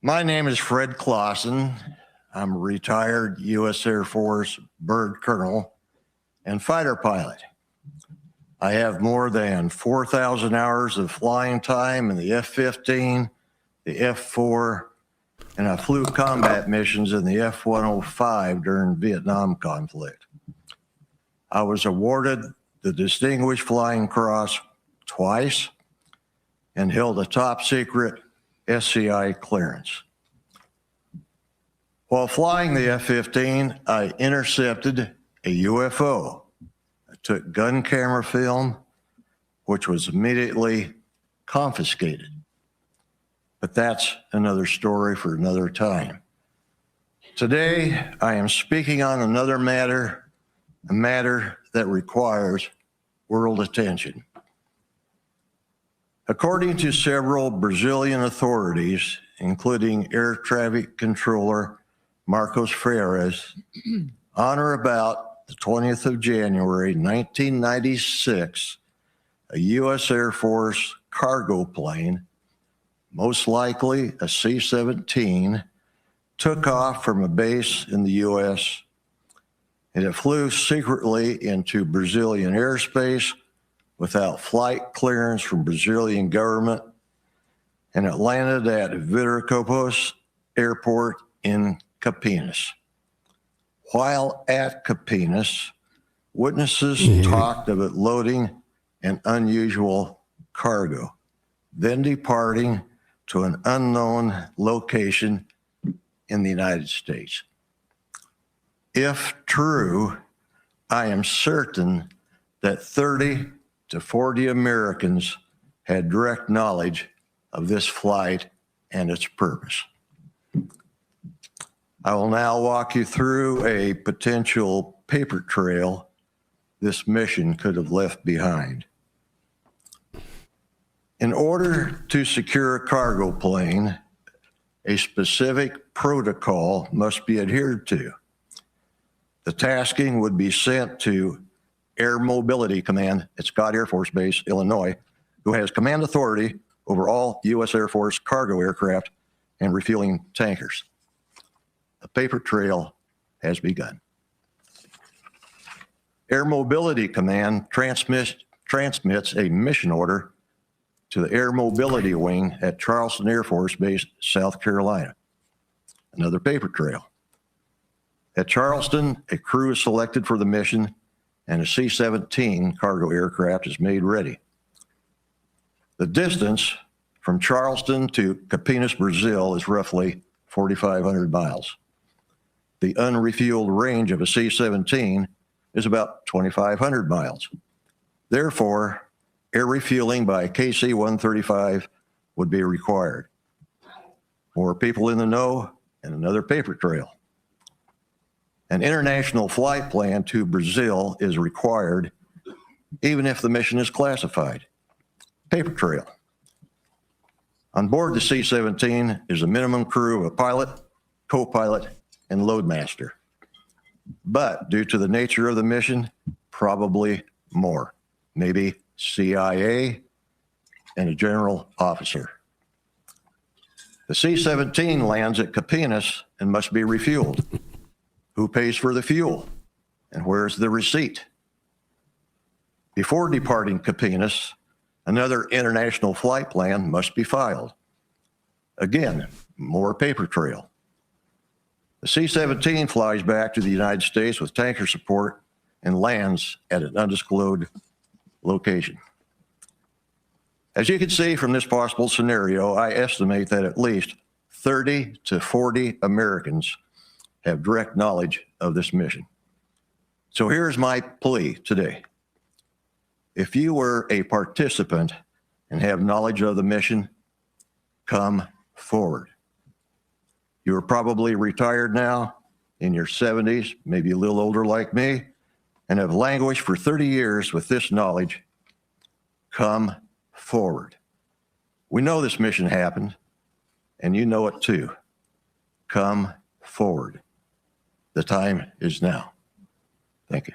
My name is Fred Clausen. I'm a retired U.S. Air Force bird colonel and fighter pilot. I have more than 4,000 hours of flying time in the F-15, the F-4, and I flew combat missions in the F-105 during the Vietnam conflict. I was awarded the Distinguished Flying Cross twice and held a top secret SCI clearance. While flying the F-15, I intercepted a UFO. I took gun camera film, which was immediately confiscated. But that's another story for another time. Today, I am speaking on another matter, a matter that requires world attention. According to several Brazilian authorities, including air traffic controller Marcos Freires, on or about the 20th of January, 1996, a U.S. Air Force cargo plane, most likely a C-17, took off from a base in the U.S. and it flew secretly into Brazilian airspace without flight clearance from Brazilian government, and it landed at Viracopos Airport in Campinas. While at Campinas, witnesses talked of it loading an unusual cargo, then departing to an unknown location in the United States. If true, I am certain that 30 to 40 Americans had direct knowledge of this flight and its purpose. I will now walk you through a potential paper trail this mission could have left behind. In order to secure a cargo plane, a specific protocol must be adhered to. The tasking would be sent to Air Mobility Command at Scott Air Force Base, Illinois, who has command authority over all U.S. Air Force cargo aircraft and refueling tankers. The paper trail has begun. Air Mobility Command transmits a mission order to the Air Mobility Wing at Charleston Air Force Base, South Carolina. Another paper trail. At Charleston, a crew is selected for the mission and a C-17 cargo aircraft is made ready. The distance from Charleston to Campinas, Brazil is roughly 4,500 miles. The unrefueled range of a C-17 is about 2,500 miles. Therefore, air refueling by KC-135 would be required. More people in the know and another paper trail. An international flight plan to Brazil is required, even if the mission is classified. Paper trail. On board the C-17 is a minimum crew of a pilot, co-pilot, and loadmaster. But due to the nature of the mission, probably more. Maybe CIA and a general officer. The C-17 lands at Campinas and must be refueled. Who pays for the fuel? And where's the receipt? Before departing Campinas, another international flight plan must be filed. Again, more paper trail. The C-17 flies back to the United States with tanker support and lands at an undisclosed location. As you can see from this possible scenario, I estimate that at least 30 to 40 Americans have direct knowledge of this mission. So here's my plea today. If you were a participant and have knowledge of the mission, come forward. You are probably retired now, in your 70s, maybe a little older like me, and have languished for 30 years with this knowledge. Come forward. We know this mission happened, and you know it too. Come forward. The time is now. Thank you.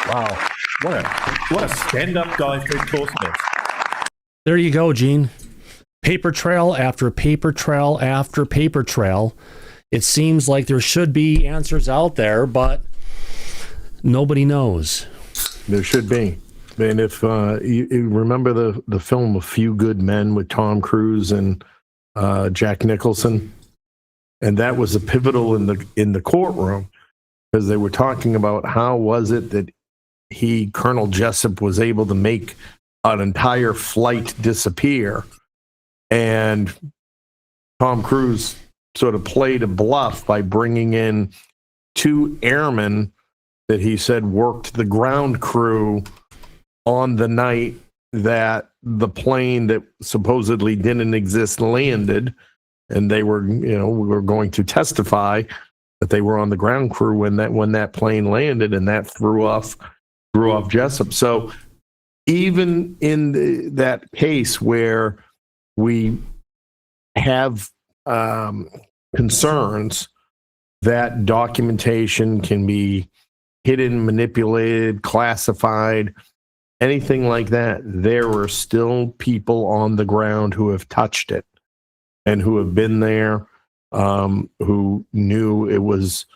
Wow. What a stand-up guy for Toastmasters. There you go, Gene. Paper trail after paper trail after paper trail. It seems like there should be answers out there, but nobody knows. There should be. And if you remember the film A Few Good Men with Tom Cruise and Jack Nicholson, and that was a pivotal in the courtroom because they were talking about how was it that Colonel Jessup was able to make an entire flight disappear, and Tom Cruise sort of played a bluff by bringing in two airmen that he said worked the ground crew on the night that the plane that supposedly didn't exist landed, and they were, were going to testify that they were on the ground crew when that plane landed, and that threw off Jessup. So even in that case where we have concerns that documentation can be hidden, manipulated, classified, anything like that, there are still people on the ground who have touched it and who have been there, who knew it was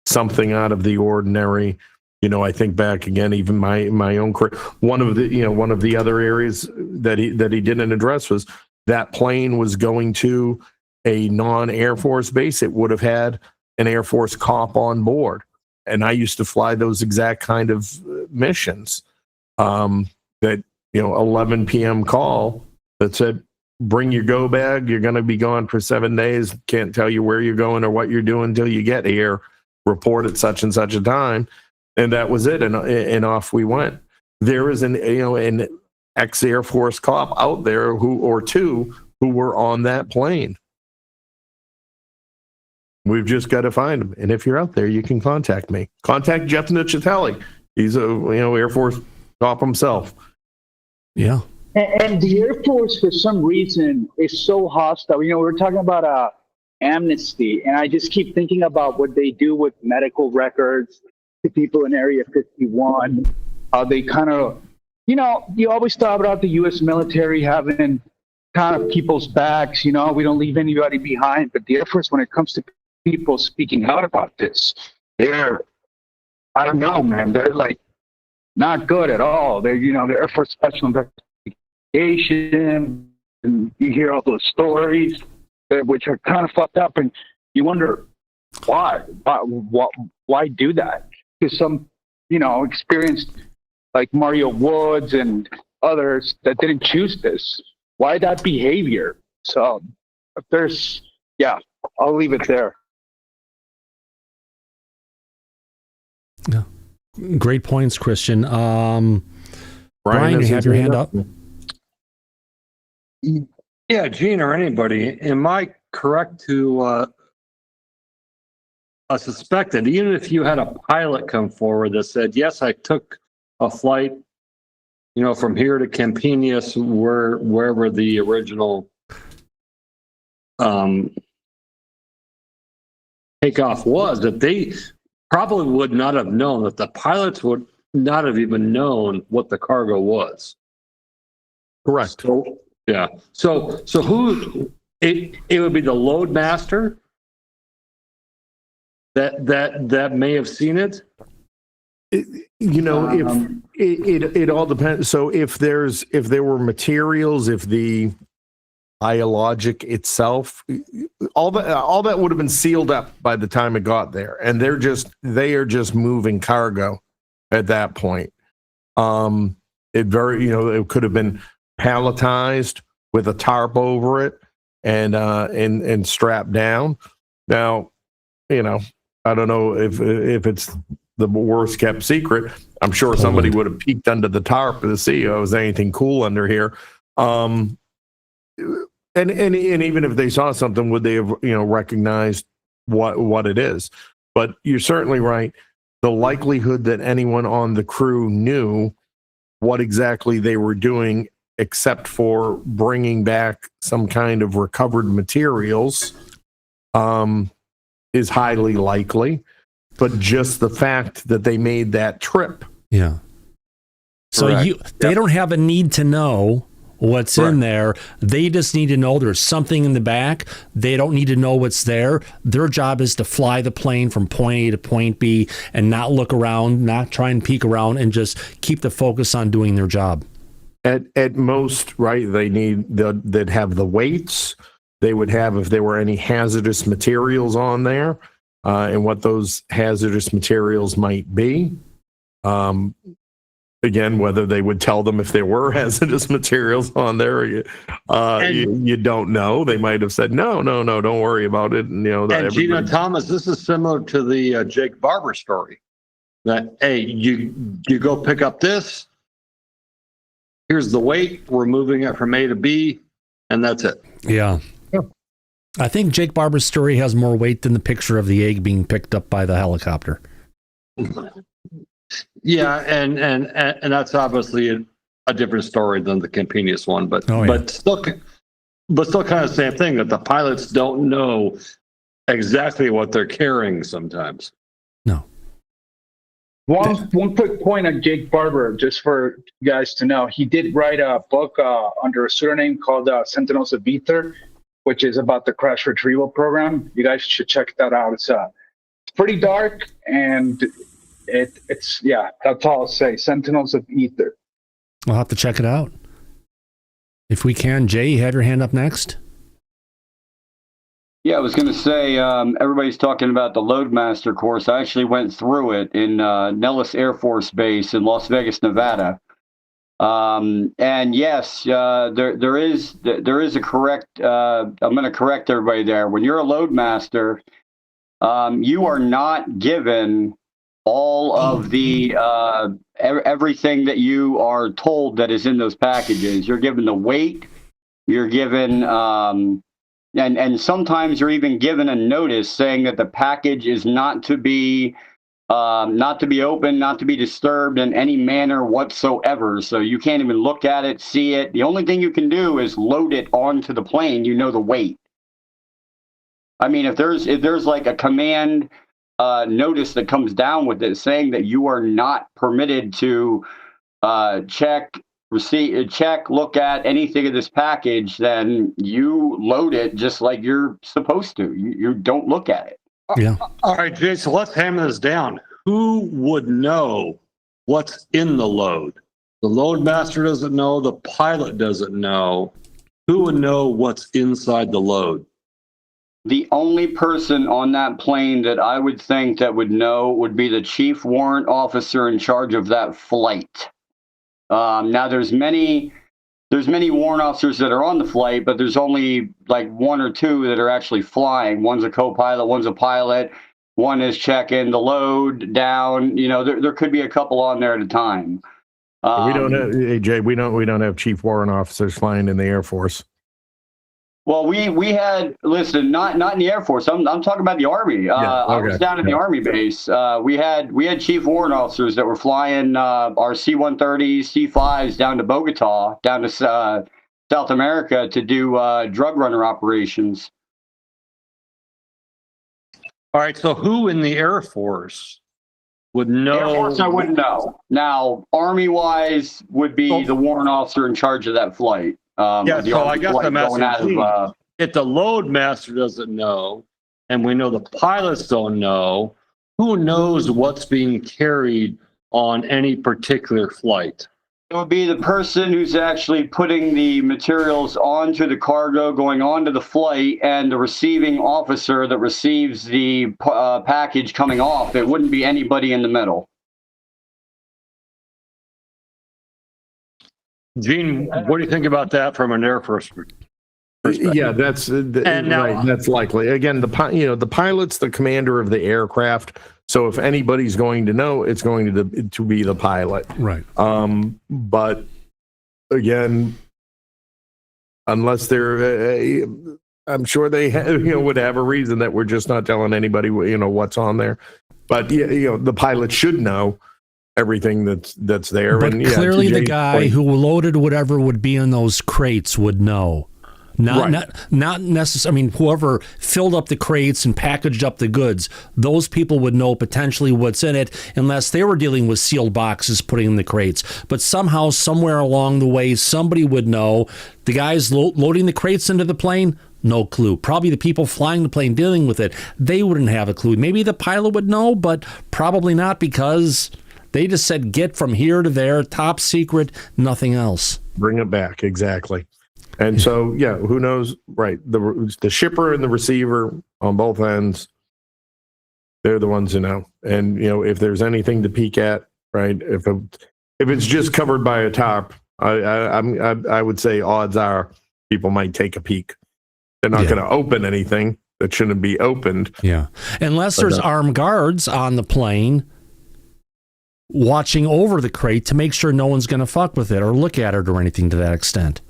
something out of the ordinary. I think back again, even my own career. One of the other areas that he didn't address was that plane was going to a non-Air Force base. It would have had an Air Force cop on board, and I used to fly those exact kind of missions. That 11 p.m. call that said, "Bring your go bag. You're going to be gone for 7 days. Can't tell you where you're going or what you're doing until you get here. Report at such and such a time." And that was it, and off we went. There is an ex-Air Force cop out there or two who were on that plane. We've just got to find them. And if you're out there, you can contact me. Contact Jeff Nicchitelli. He's a Air Force cop himself. Yeah. And the Air Force, for some reason, is so hostile. We're talking about amnesty, and I just keep thinking about what they do with medical records to people in Area 51. How they kind of, you always thought about the U.S. military having kind of people's backs. We don't leave anybody behind. But the Air Force, when it comes to people speaking out about this, they're I don't know, man. They're like not good at all. They're, they're for special investigation, and you hear all those stories, which are kind of fucked up, and you wonder why do that? Because some, experienced like Mario Woods and others that didn't choose this. Why that behavior? So if there's, I'll leave it there. Yeah. Great points, Christian. Brian, you have your hand up? Yeah, Gene or anybody, am I correct to suspect that even if you had a pilot come forward that said, yes, I took a flight, from here to Campinas, wherever the original takeoff was, that they probably would not have known, that the pilots would not have even known what the cargo was. Correct. So, yeah. So who it would be the load master that may have seen it. If it all depends. So if there were materials, if the biologic itself, all that would have been sealed up by the time it got there, and they are just moving cargo at that point. It could have been palletized with a tarp over it and strapped down. Now, I don't know if it's the worst kept secret. I'm sure somebody would have peeked under the tarp to see if there was anything cool under here. And even if they saw something, would they have recognized what it is? But you're certainly right. The likelihood that anyone on the crew knew what exactly they were doing, except for bringing back some kind of recovered materials, is highly likely. But just the fact that they made that trip. Yeah. So they don't have a need to know what's in there. They just need to know there's something in the back. They don't need to know what's there. Their job is to fly the plane from point A to point B and not look around, not try and peek around, and just keep the focus on doing their job. At most, right, they'd have the weights. They would have, if there were any hazardous materials on there, and what those hazardous materials might be. Again, whether they would tell them if there were hazardous materials on there, you don't know. They might have said, no, don't worry about it. And, and Gina Thomas, this is similar to the Jake Barber story. That, hey, you go pick up this. Here's the weight. We're moving it from A to B, and that's it. Yeah. I think Jake Barber's story has more weight than the picture of the egg being picked up by the helicopter. Yeah, and that's obviously a different story than the Campinas one, but still kind of the same thing, that the pilots don't know exactly what they're carrying sometimes. No. One quick point on Jake Barber, just for you guys to know, he did write a book under a pseudonym called Sentinels of Ether, which is about the crash retrieval program. You guys should check that out. It's pretty dark, and it's that's all I'll say. Sentinels of Ether. We'll have to check it out if we can. Jay, you have your hand up next. Yeah, I was going to say, everybody's talking about the Loadmaster course. I actually went through it in Nellis Air Force Base in Las Vegas, Nevada. And yes, there is a correct. I'm going to correct everybody there. When you're a Loadmaster, you are not given all of the everything that you are told that is in those packages. You're given the weight. You're given and sometimes you're even given a notice saying that the package is not to be opened, not to be disturbed in any manner whatsoever. So you can't even look at it, see it. The only thing you can do is load it onto the plane. You know the weight. I mean, if there's like a command notice that comes down with it saying that you are not permitted to check, look at anything in this package, then you load it just like you're supposed to. You don't look at it. Yeah. All right, Jason, let's hammer this down. who would know what's in the load? The load master doesn't know. The pilot doesn't know. Who would know what's inside the load? The only person on that plane that I would think that would know would be the chief warrant officer in charge of that flight. Now, there's many warrant officers that are on the flight, but there's only like one or two that are actually flying. One's a co-pilot, one's a pilot, one is checking the load down. You know, there could be a couple on there at a time. We don't have AJ. We don't have chief warrant officers flying in the Air Force. Well, we had, listen, not in the Air Force. I'm talking about the Army. I was down in the Army base. We had chief warrant officers that were flying our C-130s, C-5s down to Bogota, down to South America to do drug runner operations. All right. So who in the Air Force would know? Air Force, I wouldn't know. Now, Army-wise would be the warrant officer in charge of that flight. Yeah, so I guess I'm asking, if the load master doesn't know, and we know the pilots don't know, who knows what's being carried on any particular flight? It would be the person who's actually putting the materials onto the cargo, going onto the flight, and the receiving officer that receives the package coming off. It wouldn't be anybody in the middle. Gene, what do you think about that from an Air Force perspective? Yeah, that's right. That's likely. Again, the pilot's the commander of the aircraft. So if anybody's going to know, it's going to be the pilot. Right. But again, unless they're, I'm sure they would have a reason that we're just not telling anybody what's on there. But the pilot should know everything that's there. But and clearly the guy who loaded whatever would be in those crates would know. Not necessarily. I mean, whoever filled up the crates and packaged up the goods, those people would know potentially what's in it, unless they were dealing with sealed boxes putting in the crates. But somehow, somewhere along the way, somebody would know. The guys loading the crates into the plane, no clue. Probably the people flying the plane dealing with it, they wouldn't have a clue. Maybe the pilot would know, but probably not, because they just said get from here to there, top secret, nothing else. Bring it back, exactly. And so, who knows? Right, the shipper and the receiver on both ends, they're the ones who know. And if there's anything to peek at, right? If it's just covered by a tarp, I would say odds are people might take a peek. They're not going to open anything that shouldn't be opened. Yeah, unless there's armed guards on the plane watching over the crate to make sure no one's going to fuck with it or look at it or anything to that extent.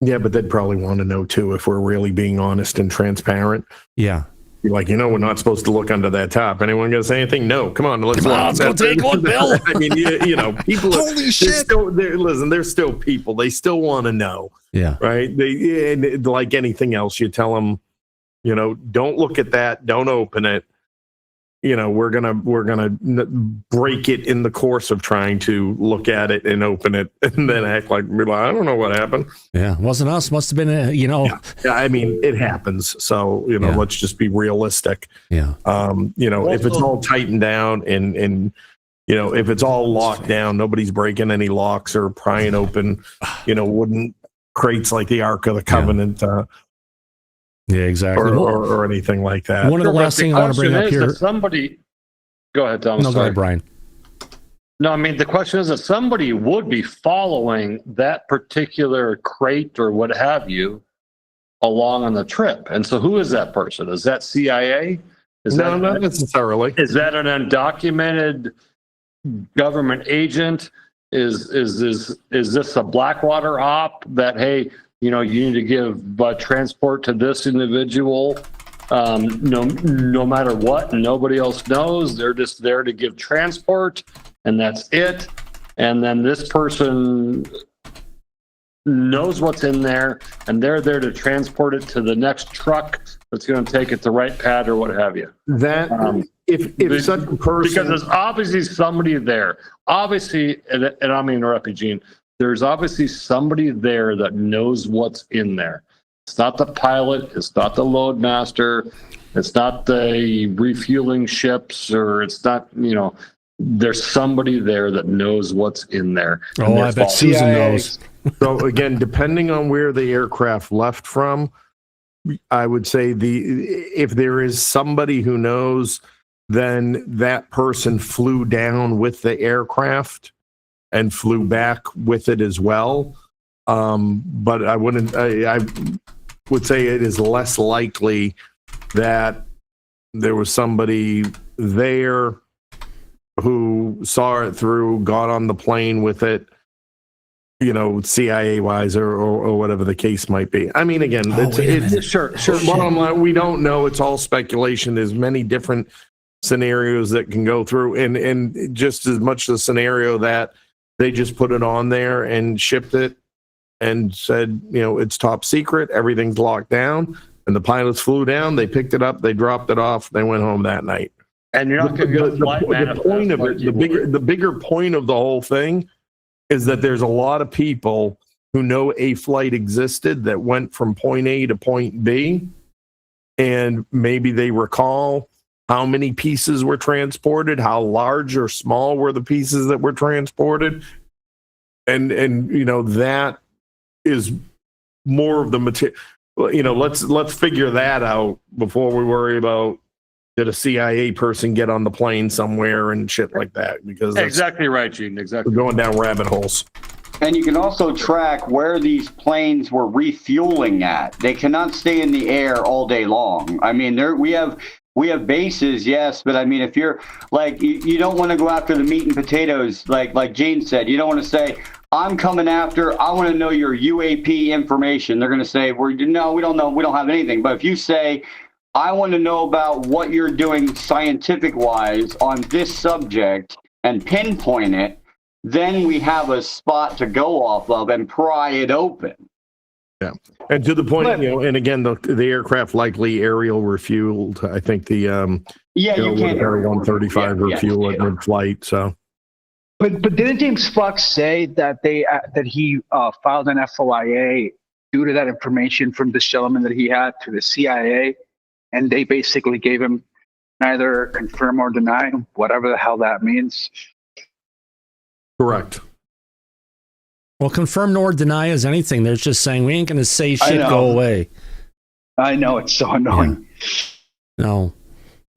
Yeah, but they'd probably want to know too, if we're really being honest and transparent. Yeah. You're like, we're not supposed to look under that top. Anyone going to say anything? No. Come on, let's go take one, Bill. I mean, people. Holy shit! Listen, they're still people. They still want to know. Yeah. Right. And like anything else, you tell them, don't look at that. Don't open it. We're gonna break it in the course of trying to look at it and open it, and then act like I don't know what happened. Yeah, wasn't us. Must have been Yeah, I mean, it happens. So let's just be realistic. Yeah. If it's all tightened down and if it's all locked down, nobody's breaking any locks or prying open wooden crates like the Ark of the Covenant. Yeah, exactly. Or anything like that. One of the last things I want to bring up here. Somebody, go ahead, Thomas. No, go ahead, Brian. No, I mean, the question is that somebody would be following that particular crate or what have you along on the trip. And so who is that person? Is that CIA? No, not necessarily. Is that an undocumented government agent? Is this a Blackwater op that, hey, you need to give transport to this individual, no matter what, and nobody else knows. They're just there to give transport, and that's it. And then this person knows what's in there, and they're there to transport it to the next truck that's going to take it the right pad or what have you. That if such a person, because there's obviously somebody there. Obviously, and I'm going to interrupt you, Gene. There's obviously somebody there that knows what's in there. It's not the pilot. It's not the load master. It's not the refueling ships, or it's not, there's somebody there that knows what's in there. Oh, I bet Susan knows. So again, depending on where the aircraft left from, I would say if there is somebody who knows, then that person flew down with the aircraft and flew back with it as well. But I would say it is less likely that there was somebody there who saw it through, got on the plane with it, CIA wise or whatever the case might be. I mean, again, sure. Bottom line, we don't know. It's all speculation. There's many different scenarios that can go through, and just as much the scenario that they just put it on there and shipped it and said, it's top secret, everything's locked down, and the pilots flew down, they picked it up, they dropped it off, they went home that night. And you're not going to get the point of it, the bigger point of the whole thing is that there's a lot of people who know a flight existed that went from point A to point B, and maybe they recall how many pieces were transported, how large or small were the pieces that were transported, and that is more of the material. Let's figure that out before we worry about did a CIA person get on the plane somewhere and shit like that, because exactly right, Gene. Exactly. We're going down rabbit holes. And you can also track where these planes were refueling at. They cannot stay in the air all day long. I mean, we have bases, yes, but I mean, if you're like, you don't want to go after the meat and potatoes, like Gene said. You don't want to say, I'm coming after, I want to know your UAP information. They're going to say, no, we don't know. We don't have anything. But if you say, I want to know about what you're doing scientific-wise on this subject and pinpoint it, then we have a spot to go off of and pry it open. Yeah. And to the point, and again, the aircraft likely aerial refueled. I think the you can't air 135 refuel it mid-flight. So, but didn't James Fox say that that he filed an FOIA due to that information from this gentleman that he had to the CIA, and they basically gave him neither confirm or deny, whatever the hell that means? Correct. Well, confirm nor deny is anything. They're just saying we ain't going to say shit, go away. I know, it's so annoying. Yeah. No,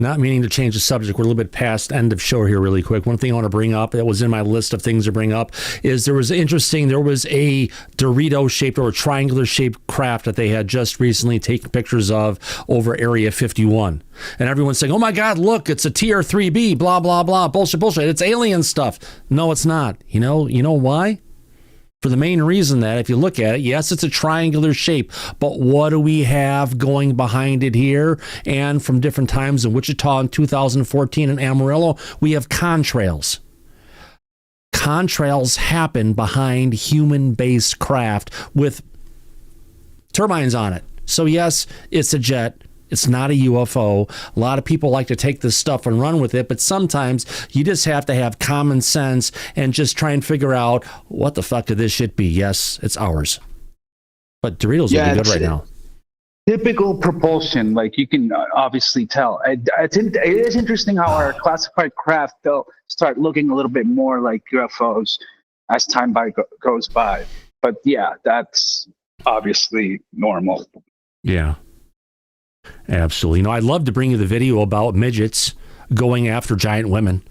not meaning to change the subject. We're a little bit past end of show here really quick. One thing I want to bring up that was in my list of things to bring up is there was a Dorito-shaped or triangular-shaped craft that they had just recently taken pictures of over Area 51. And everyone's saying, oh my God, look, it's a TR-3B, blah, blah, blah, bullshit. It's alien stuff. No, it's not. You know why? For the main reason that if you look at it, yes, it's a triangular shape, but what do we have going behind it here? And from different times in Wichita in 2014 and Amarillo, we have contrails. Contrails happen behind human-based craft with turbines on it. So yes, it's a jet. It's not a UFO. A lot of people like to take this stuff and run with it, but sometimes you just have to have common sense and just try and figure out what the fuck could this shit be. Yes, it's ours. But Doritos would be good right now. Typical propulsion, like you can obviously tell. It is interesting how our classified craft they'll start looking a little bit more like UFOs as time goes by. But yeah, that's obviously normal. Yeah. Absolutely. I'd love to bring you the video about midgets going after giant women.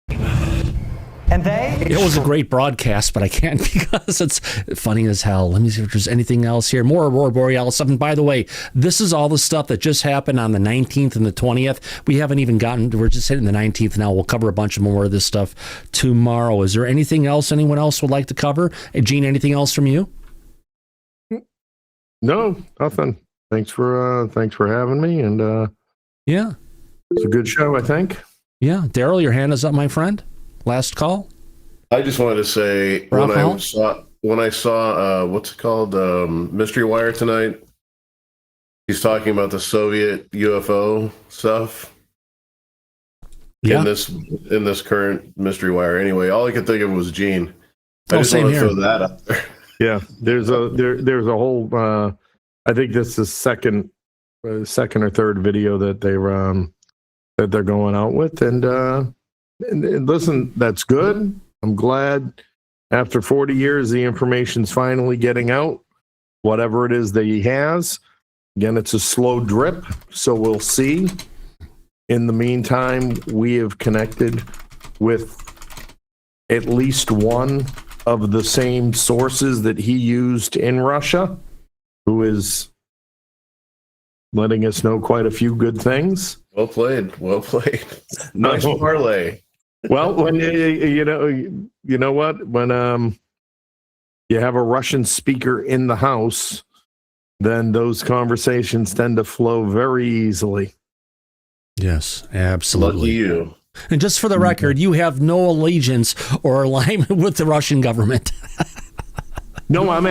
And it was a great broadcast, but I can't because it's funny as hell. Let me see if there's anything else here. More Aurora Borealis stuff. And by the way, this is all the stuff that just happened on the 19th and the 20th. We haven't even we're just hitting the 19th now. We'll cover a bunch more of this stuff tomorrow. Is there anything else anyone else would like to cover? Gene, anything else from you? No, nothing. Thanks for having me, and yeah, it's a good show, I think. Yeah, Daryl, your hand is up, my friend. Last call. I just wanted to say when I saw what's it called, Mystery Wire tonight. He's talking about the Soviet UFO stuff. Yeah. In this current Mystery Wire. Anyway, all I could think of was Gene. I just same want to here. throw that up there. Yeah, there's a whole I think this is second or third video that they're going out with, and listen, that's good. I'm glad after 40 years the information's finally getting out. Whatever it is that he has, again, it's a slow drip, so we'll see. In the meantime, we have connected with at least one of the same sources that he used in Russia, who is letting us know quite a few good things. Well played. Nice parlay. Well, when you know what, when you have a Russian speaker in the house, then those conversations tend to flow very easily. Yes, absolutely. Lucky you. And just for the record, you have no allegiance or alignment with the Russian government. No, I'm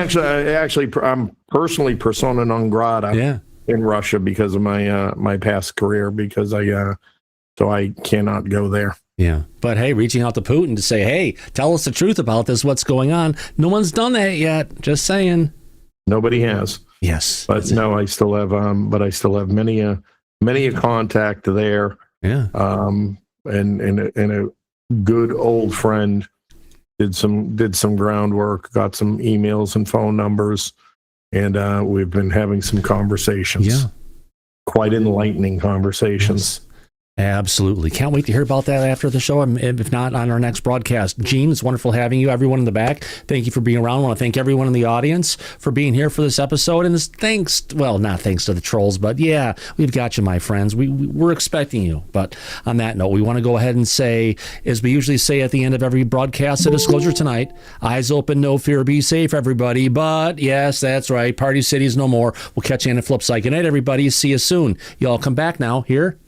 personally persona non grata in Russia because of my past career, because I cannot go there. Yeah. But hey, reaching out to Putin to say, hey, tell us the truth about this, what's going on. No one's done that yet. Just saying. Nobody has. Yes. But no, I still have many a contact there. Yeah. And a good old friend did some groundwork, got some emails and phone numbers, and we've been having some conversations. Yeah. Quite enlightening conversations. Yes. Absolutely. Can't wait to hear about that after the show, if not on our next broadcast. Gene, it's wonderful having you. Everyone in the back, thank you for being around. I want to thank everyone in the audience for being here for this episode. And not thanks to the trolls, but yeah, we've got you, my friends. We're expecting you. But on that note, we want to go ahead and say, as we usually say at the end of every broadcast, a disclosure tonight. Eyes open, no fear, be safe, everybody. But yes, that's right. Party City's no more. We'll catch you on the flip side. Good night, everybody. See you soon. Y'all come back now here